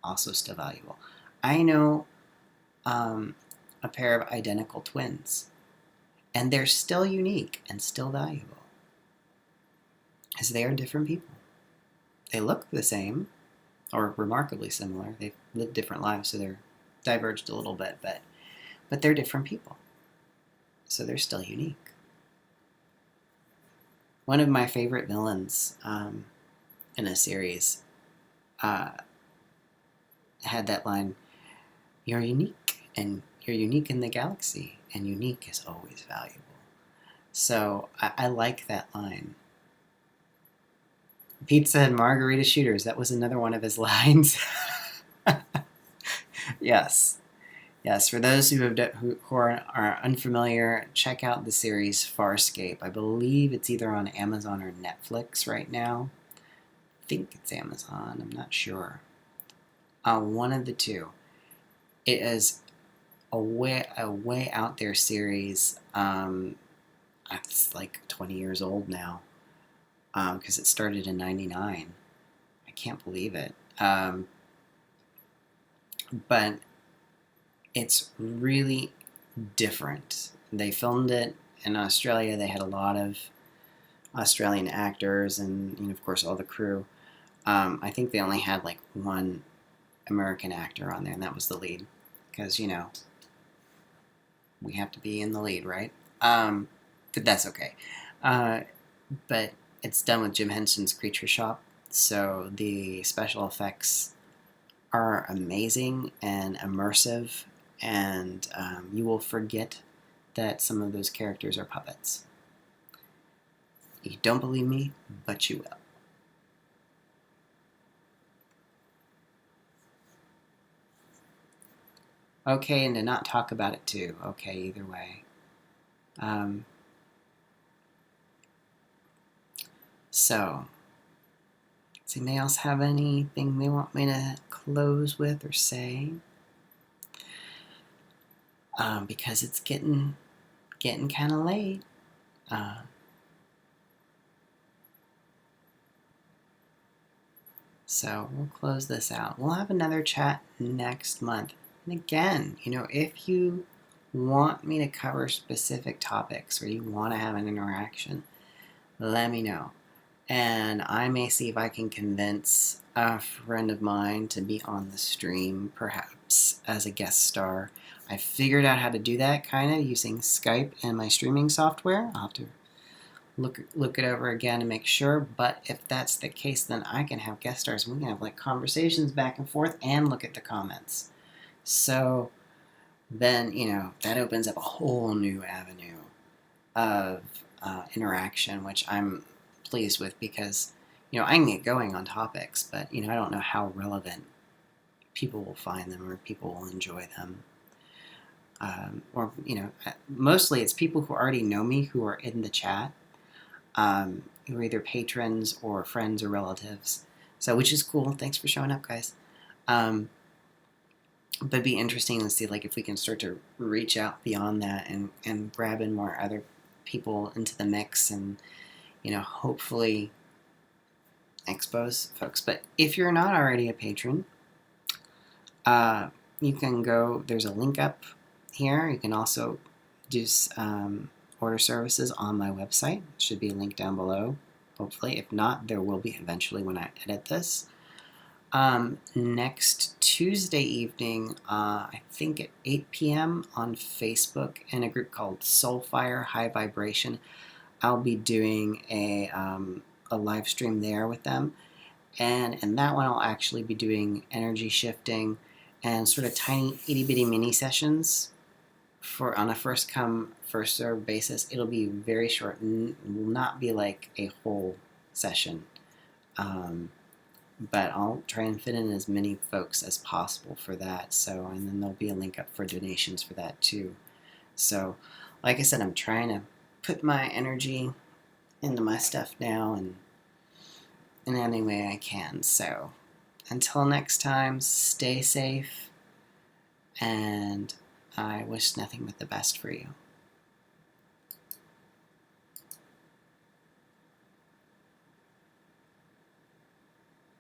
Also still valuable. I know a pair of identical twins, and they're still unique and still valuable, as they are different people. They look the same, or remarkably similar. They've lived different lives, so they're diverged a little bit, but they're different people, so they're still unique. One of my favorite villains in a series had that line, "You're unique, and you're unique in the galaxy, and unique is always valuable." So I like that line. Pizza and margarita shooters, that was another one of his lines. Yes. For those who are unfamiliar, check out the series Farscape. I believe it's either on Amazon or Netflix right now. I think it's Amazon. I'm not sure. One of the two. It is a way out there series. It's like 20 years old now, because it started in '99. I can't believe it. But it's really different. They filmed it in Australia. They had a lot of Australian actors and of course, all the crew. I think they only had like one American actor on there, and that was the lead. Because, we have to be in the lead, right? But that's okay. But it's done with Jim Henson's Creature Shop, so the special effects are amazing and immersive, and you will forget that some of those characters are puppets. You don't believe me, but you will. Okay, and to not talk about it too. Okay, either way. So, does anybody else have anything they want me to close with or say? Because it's getting kind of late. So we'll close this out. We'll have another chat next month. And again, if you want me to cover specific topics or you want to have an interaction, let me know. And I may see if I can convince a friend of mine to be on the stream, perhaps as a guest star. I figured out how to do that kind of using Skype and my streaming software. I'll have to look it over again to make sure. But if that's the case, then I can have guest stars. We can have like conversations back and forth and look at the comments. So then, that opens up a whole new avenue of interaction, which I'm pleased with because, I can get going on topics, but, I don't know how relevant people will find them or people will enjoy them. Or, mostly it's people who already know me who are in the chat, who are either patrons or friends or relatives. So, which is cool. Thanks for showing up, guys. But it'd be interesting to see, like, if we can start to reach out beyond that and grab in more other people into the mix and, hopefully expose folks. But if you're not already a patron, you can go, there's a link up here. You can also do order services on my website. It should be a link down below, hopefully. If not, there will be eventually when I edit this. Next Tuesday evening, I think at 8 p.m. on Facebook in a group called Soulfire High Vibration. I'll be doing a live stream there with them. And in that one, I'll actually be doing energy shifting and sort of tiny itty bitty mini sessions for on a first come first serve basis. It'll be very short and will not be like a whole session. But I'll try and fit in as many folks as possible for that. So, and then there'll be a link up for donations for that too. So, like I said, I'm trying to put my energy into my stuff now and in any way I can. So, until next time, stay safe, and I wish nothing but the best for you.